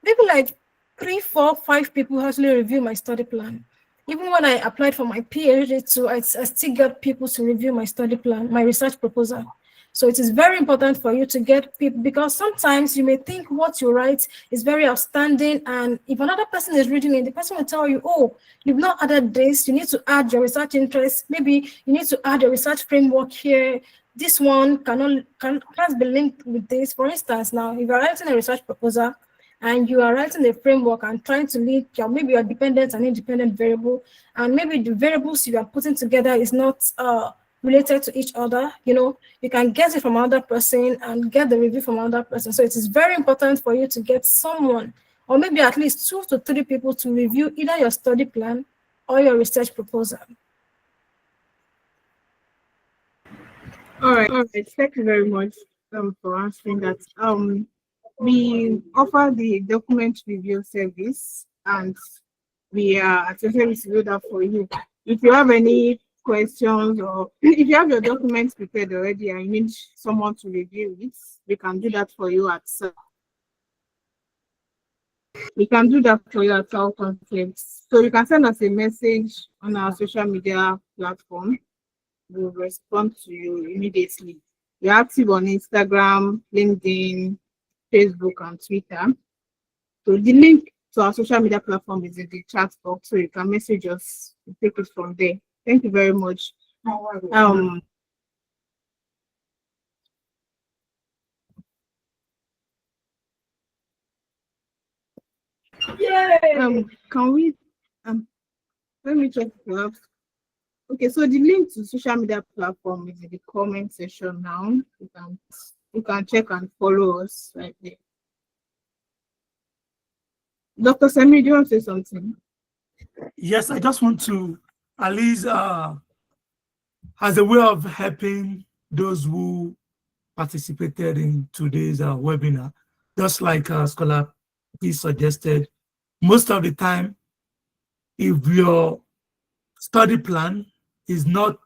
maybe like 3, 4, 5 people actually review my study plan. Even when I applied for my PhD too, I still got people to review my study plan, my research proposal. So it is very important for you to get people, because sometimes you may think what you write is very outstanding, and if another person is reading it, the person will tell you, oh, you've not added this, you need to add your research interest, maybe you need to add your research framework here, this one can't be linked with this. For instance, now, if you're writing a research proposal, and you are writing a framework and trying to link maybe your dependent and independent variable, and maybe the variables you are putting together is not related to each other, you can get it from another person and get the review from another person. So it is very important for you to get someone, or maybe at least 2 to 3 people, to review either your study plan or your research proposal. All right. Thank you very much for answering that. We offer the document review service, and we are at your service to do that for you. If you have any questions, or if you have your documents prepared already and you need someone to review it, we can do that for you at our conference. So you can send us a message on our social media platform. We'll respond to you immediately. We're active on Instagram, LinkedIn, Facebook, and Twitter. So the link to our social media platform is in the chat box, so you can message us and take it from there. Thank you very much. Can we let me check the app. Okay, so the link to social media platform is in the comment section now. You can check and follow us right there. Dr. Semi, do you want to say something? Yes, I just want to, at least as a way of helping those who participated in today's webinar, just like Scholar P suggested, most of the time, if your study plan is not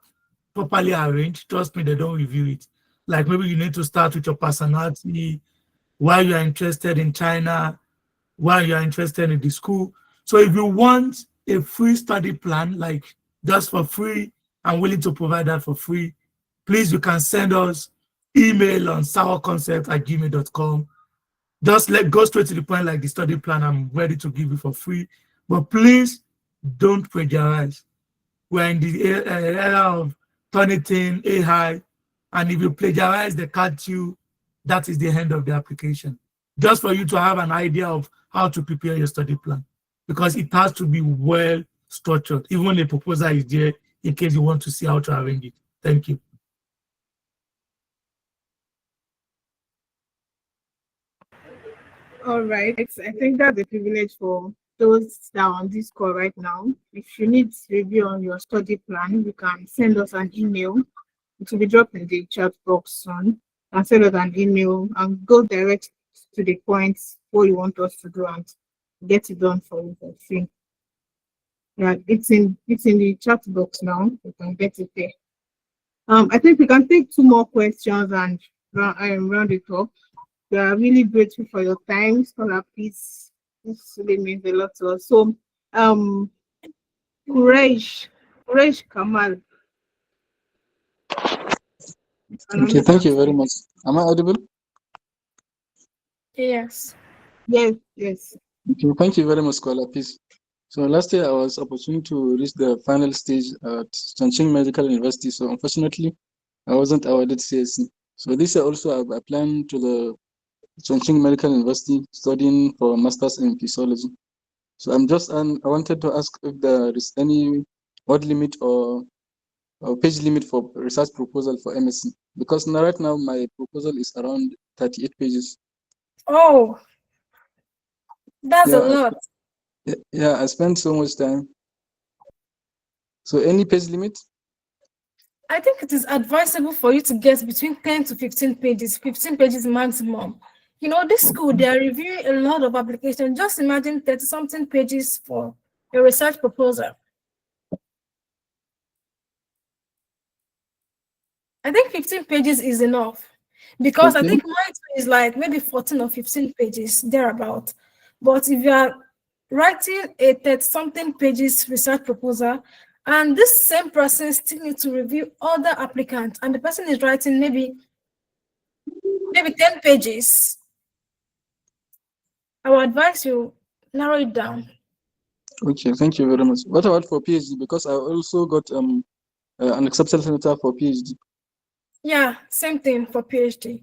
properly arranged, trust me, they don't review it. Like maybe you need to start with your personality, why you are interested in China, why you are interested in the school. So if you want a free study plan, like just for free, I'm willing to provide that for free. Please, you can send us email on sourconcept@gmail.com. Just go straight to the point, like the study plan I'm ready to give you for free. But please don't plagiarize. We're in the era of Turnitin, AI, and if you plagiarize, they catch you, that is the end of the application. Just for you to have an idea of how to prepare your study plan, because it has to be well structured. Even the proposal is there in case you want to see how to arrange it. Thank you. All right. I think that's a privilege for those that are on this call right now. If you need review on your study plan, you can send us an email. It will be dropped in the chat box soon. And send us an email and go direct to the points what you want us to do and get it done for you for free. Yeah, it's in the chat box now. You can get it there. I think we can take two more questions and round it up. We are really grateful for your time, Scholar Peace. This really means a lot to us. So, um, Quraish Kamal. Okay, thank you very much. Am I audible? Yes. Yes, yes. Okay, thank you very much, Scholar Peace. So last year I was opportunity to reach the final stage at Chongqing Medical University. So unfortunately, I wasn't awarded CSC. So this year also I plan to the Chongqing Medical University studying for masters in physiology. So I wanted to ask if there is any word limit or page limit for research proposal for MSc, because now right now my proposal is around 38 pages. Oh, that's a Yeah, lot. yeah, I spent so much time. So any page limit? I think it is advisable for you to get between 10 to 15 pages, 15 pages maximum. You know, this school, they are reviewing a lot of applications. Just imagine 30-something pages for a research proposal. I think 15 pages is enough because I Okay. think mine is like maybe 14 or 15 pages, thereabout. But if you are writing a 30-something pages research proposal, and this same person still needs to review other applicants, and the person is writing maybe 10 pages, I would advise you narrow it down. Okay, thank you very much. What about for PhD? Because I also got an acceptance letter for PhD. Yeah, same thing for PhD.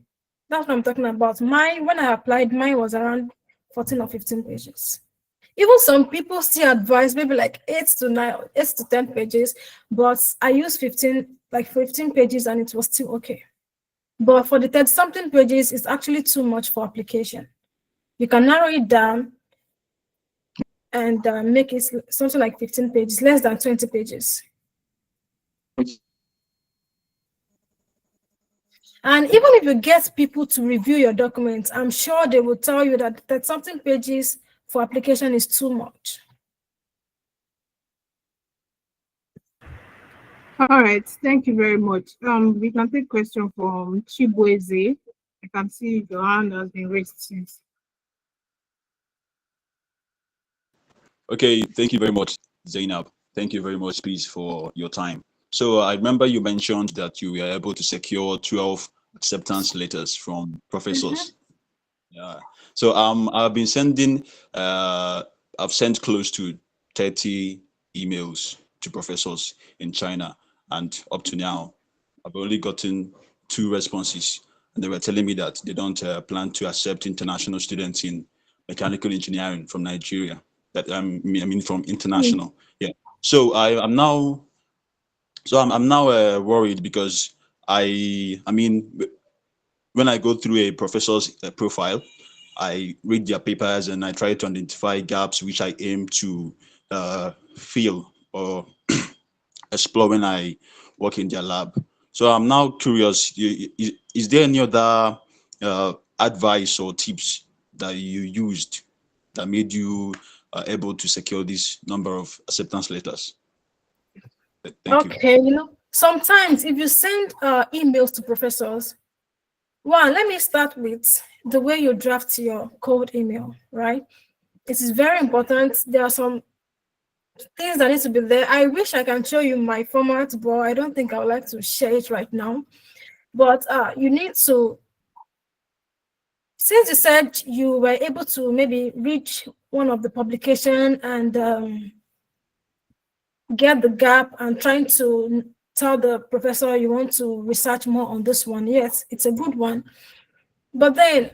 That's what I'm talking about. Mine, when I applied, mine was around 14 or 15 pages. Even some people still advise maybe like 8 to 10 pages, but I used 15 pages and it was still okay. But for the 30-something pages, it's actually too much for application. You can narrow it down and make it something like 15 pages, less than 20 pages. Okay. And even if you get people to review your documents, I'm sure they will tell you that something pages for application is too much. All right, thank you very much. We can take question from Chibueze. I can see your hand has been raised since. Okay, thank you very much, Zainab. Thank you very much, please, for your time. So I remember you mentioned that you were able to secure 12 acceptance letters from professors. Yeah. So I've been sending I've sent close to 30 emails to professors in China, and up to now I've only gotten 2 responses, and they were telling me that they don't plan to accept international students in mechanical engineering from Nigeria. That I mean from international. Yeah. So I'm now worried because I mean when I go through a professor's profile, I read their papers and I try to identify gaps which I aim to fill or explore when I work in their lab. So I'm now curious, is there any other advice or tips that you used that made you able to secure this number of acceptance letters? Thank you. Okay, sometimes if you send emails to professors, let me start with the way you draft your cold email, right? It is very important. There are some things that need to be there. I wish I can show you my format, but I don't think I would like to share it right now. But you need to, since you said you were able to maybe reach one of the publication and get the gap and trying to tell the professor you want to research more on this one, yes, it's a good one. But then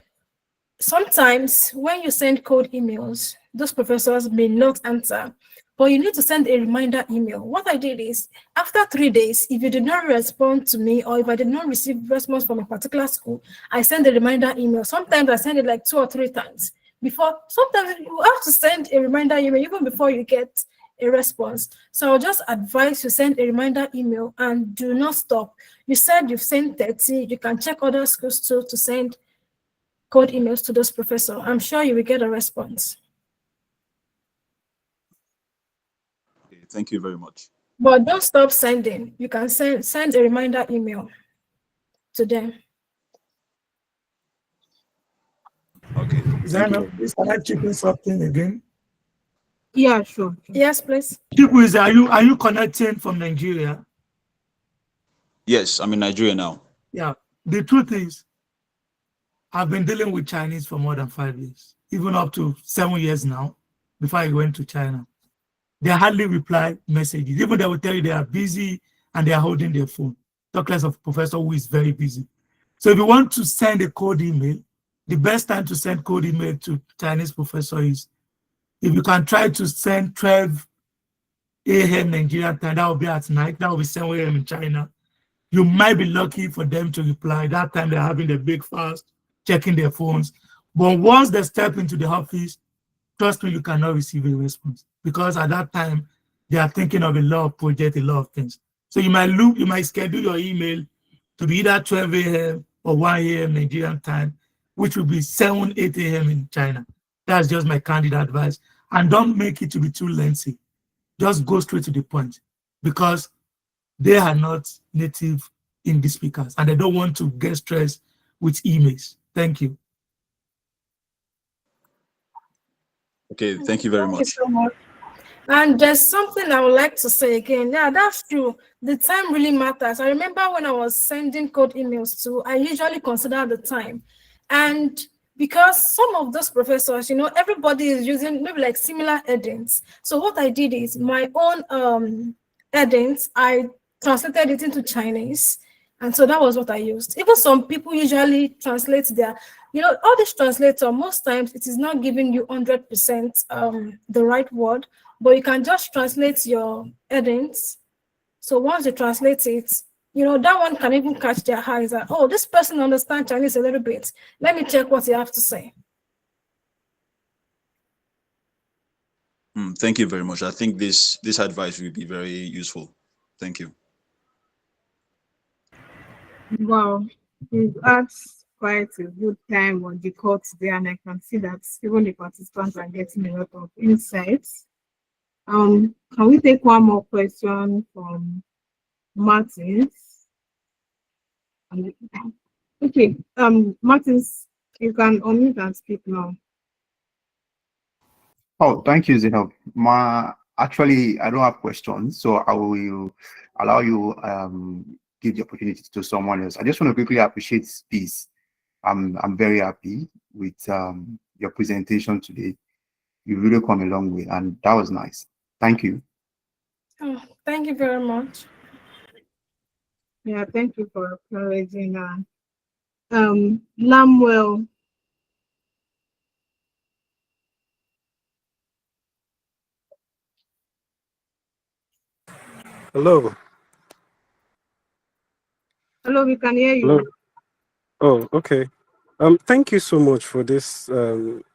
sometimes when you send cold emails, those professors may not answer, but you need to send a reminder email. What I did is, after 3 days, if you did not respond to me or if I did not receive response from a particular school, I send a reminder email. Sometimes I send it like 2 or 3 times before. Sometimes you have to send a reminder email even before you get a response. So I'll just advise you send a reminder email and do not stop. You said you've sent 30, you can check other schools too to send code emails to those professors. I'm sure you will get a response. Thank you very much. But don't stop sending. You can send a reminder email to them. Okay. Zainab, please can I chip in something again? Yeah, sure. Yes, please. Chibu, are you connecting from Nigeria? Yes, I'm in Nigeria now. Yeah. The truth is, I've been dealing with Chinese for more than 5 years, even up to 7 years now, before I went to China. They hardly reply messages. Even they will tell you they are busy and they are holding their phone. Talk less of professor who is very busy. So if you want to send a cold email, the best time to send cold email to Chinese professor is if you can try to send 12 a.m. Nigerian time, that will be at night, that will be 7 a.m. in China. You might be lucky for them to reply. That time they're having their big fast, checking their phones. But once they step into the office, trust me, you cannot receive a response because at that time they are thinking of a lot of projects, a lot of things. So you might schedule your email to be either 12 a.m. or 1 a.m. Nigerian time, which will be 7, 8 a.m. in China. That's just my candid advice. And don't make it to be too lengthy. Just go straight to the point because they are not native English speakers and they don't want to get stressed with emails. Thank you. Okay, thank you very Thank you much. so much. And there's something I would like to say again. Yeah, that's true. The time really matters. I remember when I was sending code emails to, I usually consider the time. And because some of those professors, everybody is using maybe like similar headings. So what I did is my own headings, I translated it into Chinese. And so that was what I used. Even some people usually translate their, all this translator, most times it is not giving you 100% the right word, but you can just translate your headings. So once you translate it, that one can even catch their eyes that, oh, this person understands Chinese a little bit. Let me check what you have to say. Thank you very much. I think this advice will be very useful. Thank you. Wow, we've had quite a good time on the call today, and I can see that even the participants are getting a lot of insights. Can we take one more question from Martins? Okay, Martins, you can unmute and speak now. Oh, thank you, Zainab. Actually, I don't have questions, so I will allow you give the opportunity to someone else. I just want to quickly appreciate Peace. I'm very happy with your presentation today. You really come a long way, and that was nice. Thank you. Oh, thank you very much. Yeah, thank you for acknowledging Lamwell. Hello. Hello, we can hear you. Hello. Oh, okay. Thank you so much for this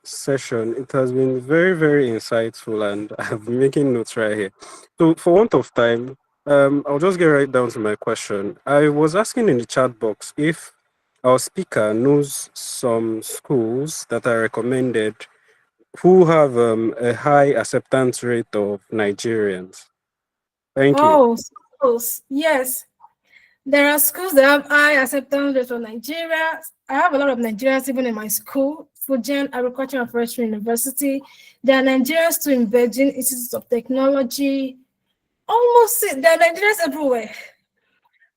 session. It has been very, very insightful, and I've been making notes right here. So, for want of time, I'll just get right down to my question. I was asking in the chat box if our speaker knows some schools that are recommended who have a high acceptance rate of Nigerians. Thank you. Oh, schools. Yes. There are schools that have high acceptance rate for Nigeria. I have a lot of Nigerians even in my school, Fujian Agriculture and Forestry University. There are Nigerians too in Virgin Institute of Technology. There are Nigerians everywhere.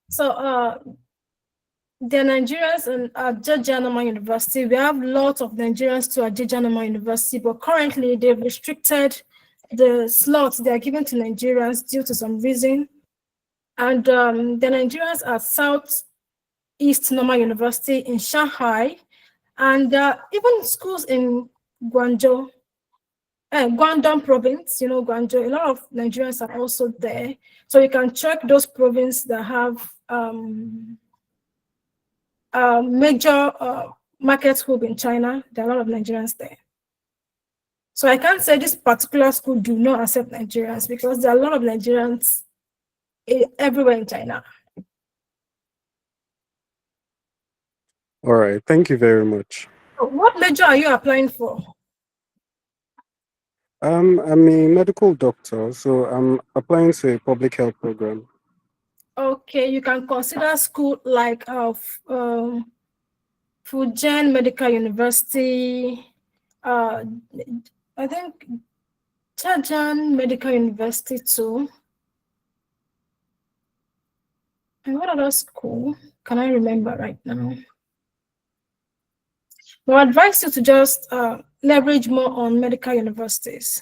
So there are Nigerians at Normal University. We have lots of Nigerians too at Normal University, but currently they've restricted the slots they are given to Nigerians due to some reason. And the Nigerians at Southeast Normal University in Shanghai, and even schools in Guangzhou, Guangdong province, Guangzhou, a lot of Nigerians are also there. So you can check those provinces that have major market hub in China. There are a lot of Nigerians there. So I can't say this particular school do not accept Nigerians because there are a lot of Nigerians everywhere in China. All right. Thank you very much. What major are you applying for? I'm a medical doctor, so I'm applying to a public health program. Okay, you can consider school like Fujian Medical University, I think Zhejiang Medical University too. And what other school can I remember right now? But I advise you to just leverage more on medical universities.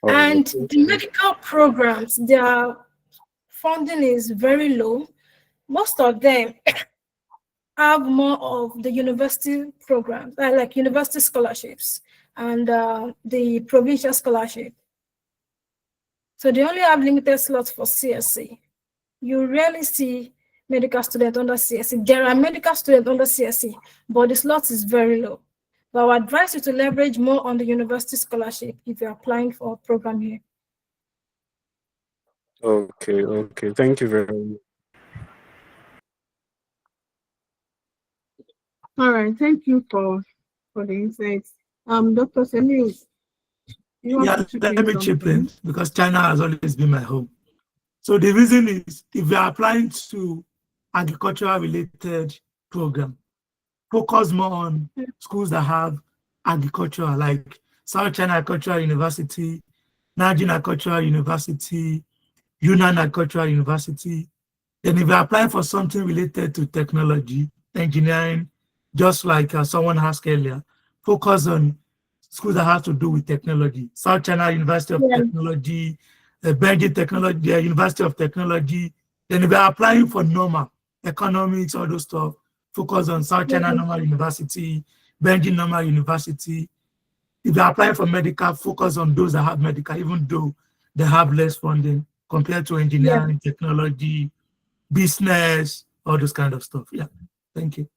And the medical programs, their funding is very low. Most of them have more of the university programs, like university scholarships and the provincial scholarship. So they only have limited slots for CSC. You rarely see medical students under CSC. There are medical students under CSC, but the slot is very low. But I would advise you to leverage more on the university scholarship if you're applying for a program here. Okay. Thank you very much. All right, thank you for the insights. Dr. Semil, you want to chip let in me chip in something? because China has always been my home. So the reason is if you are applying to agricultural related program, focus more on schools that have agriculture, like South China Agricultural University, Nanjing Agricultural University, Yunnan Agricultural University. Then if you're applying for something related to technology, engineering, just like someone asked earlier, focus on schools that have to do with technology. South China University of Technology, Beijing Technology, University of Technology. Then if you're applying for normal, economics, all those stuff, focus on South China Normal University, Beijing Normal University. If you're applying for medical, focus on those that have medical, even though they have less funding compared to engineering, technology, business, all those kind of stuff. Yeah, thank you.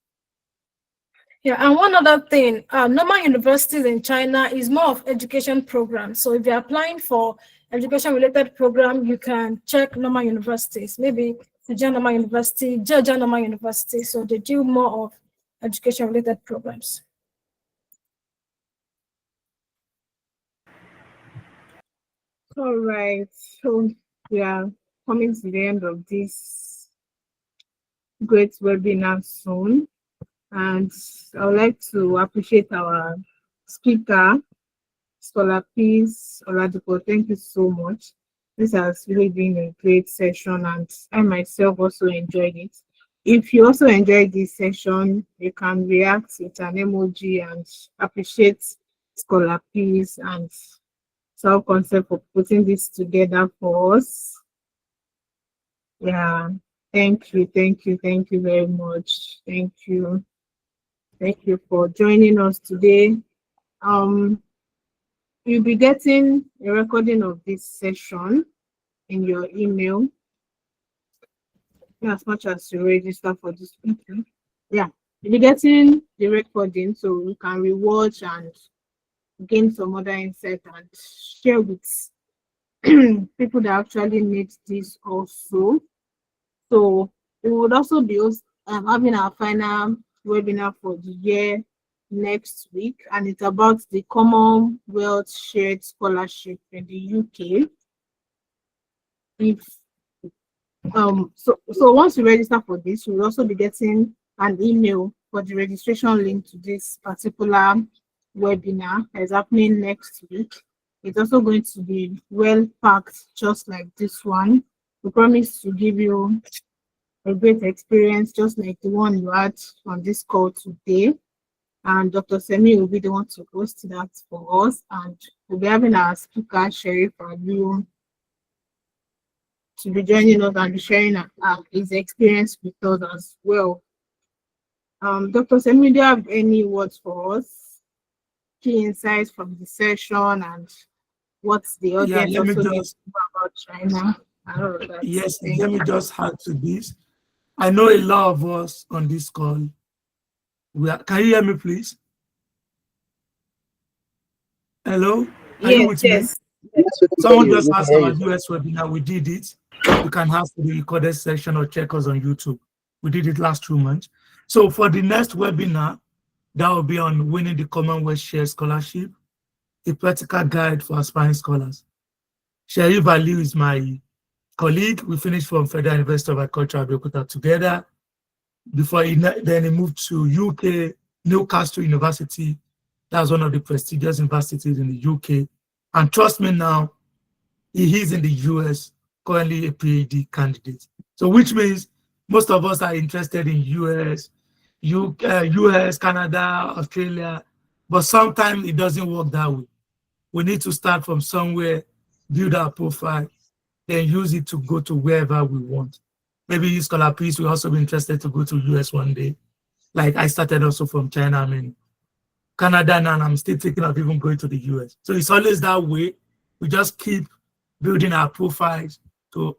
Yeah, and one other thing, normal universities in China is more of education programs. So if you're applying for education-related program, you can check normal universities, maybe Fujian Normal University, Zhejiang Normal University. So they do more of education-related programs. All right, so we are coming to the end of this great webinar soon. And I would like to appreciate our speaker, Scholar Peace Oladipo. Thank you so much. This has really been a great session, and I myself also enjoyed it. If you also enjoyed this session, you can react with an emoji and appreciate Scholar Peace and Self-Concept for putting this together for us. Yeah, thank you very much. Thank you for joining us today. You'll be getting a recording of this session in your email as much as you register for this meeting. Yeah, you'll be getting the recording so you can rewatch and gain some other insight and share with people that actually need this also. So we would also be having our final webinar for the year next week, and it's about the Commonwealth Shared Scholarship in the UK. So once you register for this, you'll also be getting an email for the registration link to this particular webinar that is happening next week. It's also going to be well packed, just like this one. We promise to give you a great experience, just like the one you had on this call today. And Dr. Semi will be the one to host that for us. And we'll be having our speaker, Sherry Fabiu, to be joining us and be sharing his experience with us as well. Dr. Semi, do you have any words for us? Key insights from the session and what's the audience also needs to know about China? Yes, let me just add to this. I know a lot of us on this call. Can you hear me, please? Hello? Are you with me? Someone just asked our US webinar. We did it. You can have the recorded session or check us on YouTube. We did it last 2 months. So for the next webinar, That will be on winning the Commonwealth Share Scholarship, a practical guide for aspiring scholars. Sherry Value is my colleague. We finished from Federal University of Agriculture, Abeokuta together. Before then he moved to UK, Newcastle University. That's one of the prestigious universities in the UK. And trust me now, he is in the US, currently a PhD candidate. So which means most of us are interested in US, Canada, Australia, but sometimes it doesn't work that way. We need to start from somewhere, build our profile, then use it to go to wherever we want. Maybe Scholar Peace will also be interested to go to US one day. Like I started also from China, I mean, Canada now, and I'm still thinking of even going to the US. So it's always that way. We just keep building our profiles to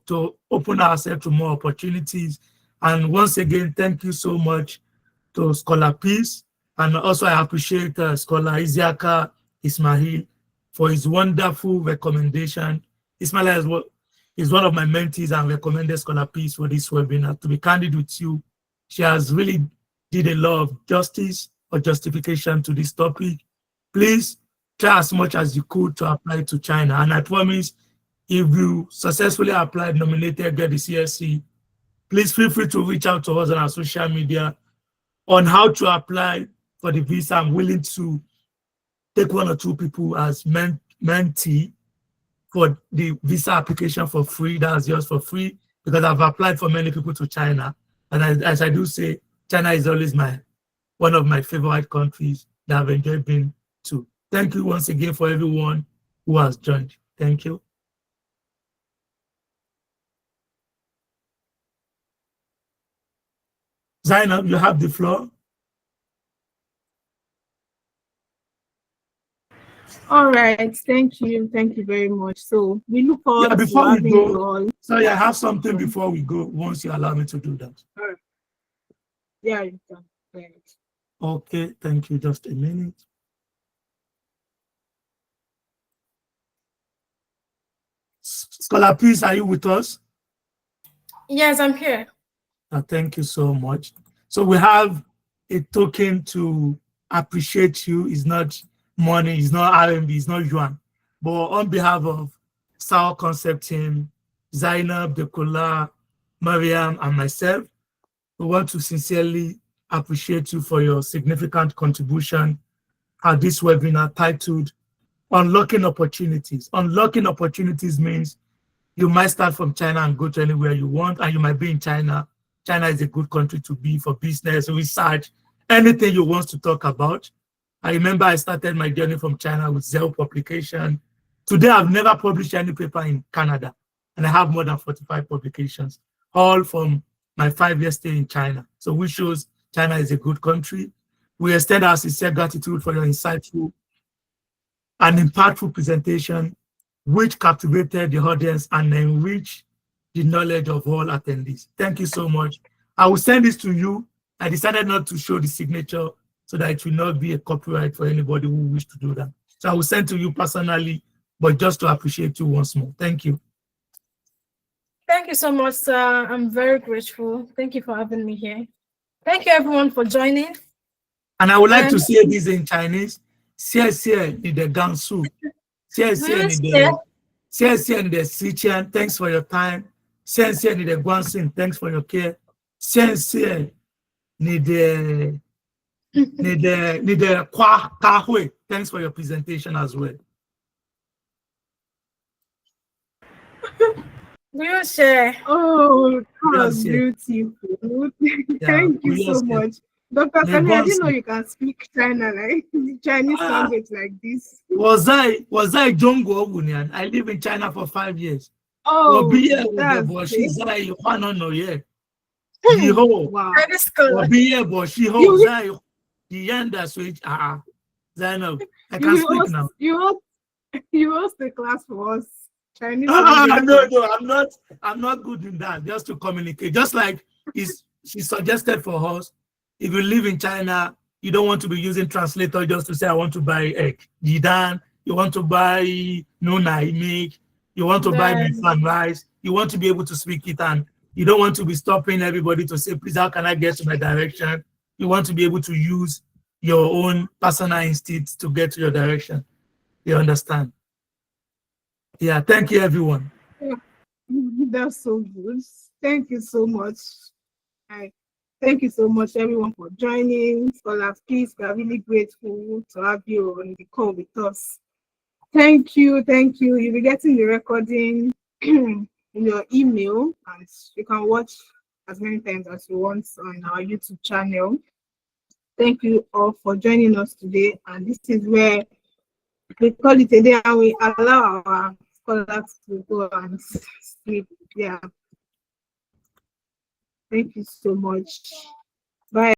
open ourselves to more opportunities. And once again, thank you so much to Scholar Peace. And also I appreciate Scholar Isiaka Ismail for his wonderful recommendation. Ismail is one of my mentees and recommended Scholar Peace for this webinar. To be candid with you, she has really did a lot of justice or justification to this topic. Please try as much as you could to apply to China. And I promise, if you successfully applied, nominated, get the CSC, please feel free to reach out to us on our social media on how to apply for the visa. I'm willing to take 1 or 2 people as mentee for the visa application for free. That's just for free, because I've applied for many people to China. And as I do say, China is always one of my favorite countries that I've enjoyed being to. Thank you once again for everyone who has joined. Thank you. Zainab, you have the floor. All right, thank you very much. So we look forward to before we having you go, all. sorry, I have something before we go, once you allow me to do that. Yeah, you can. Right. Okay, thank you. Just a minute. Scholar Peace, are you with us? Yes, I'm here. Thank you so much. So we have a token to appreciate you. It's not money, it's not RMB, it's not yuan. But on behalf of Sour Concept team, Zainab, Dekola, Mariam, and myself, we want to sincerely appreciate you for your significant contribution at this webinar titled Unlocking Opportunities. Unlocking opportunities means you might start from China and go to anywhere you want, and you might be in China. China is a good country to be for business, research, anything you want to talk about. I remember I started my journey from China with 0 publication. Today, I've never published any paper in Canada, and I have more than 45 publications, all from my 5-year stay in China. So which shows China is a good country. We extend our sincere gratitude for your insightful and impactful presentation, which captivated the audience and enriched the knowledge of all attendees. Thank you so much. I will send this to you. I decided not to show the signature so that it will not be a copyright for anybody who wish to do that. So I will send to you personally, but just to appreciate you once more. Thank you. Thank you so much, sir. I'm very grateful. Thank you for having me here. Thank you, everyone, for joining. And I would like to say this in Chinese. CSC ni the Gansu. CSC ni the Sichuan. Thanks for your time. CSC ni the Guanxin. Thanks for your care. CSC ni the Kwa Kahui. Thanks for your presentation as well. We'll share. Oh, that was beautiful. Thank you so much. Dr. Kani, I didn't know you can speak China, like the Chinese language like this. Was I Jongo Ogunian? I live in China for 5 years. Oh, that's wow. Zainab, I can speak now. You host the class for us. Chinese. No, I'm not good in that. Just to communicate. Just like she suggested for us, if you live in China, you don't want to be using translator just to say, I want to buy egg. Jidan, you want to buy nuna milk, you want to buy beef and rice, you want to be able to speak it, and you don't want to be stopping everybody to say, please, how can I get to my direction? You want to be able to use your own personal instincts to get to your direction. You understand? Yeah, thank you, everyone. Yeah. That's so good. Thank you so much. Thank you so much, everyone, for joining. Scholar Peace, we are really grateful to have you on the call with us. Thank you, thank you. You'll be getting the recording in your email, and you can watch as many times as you want on our YouTube channel. Thank you all for joining us today, and this is where we call it a day and we allow our scholars to go and sleep. Yeah. Thank you so much. Bye.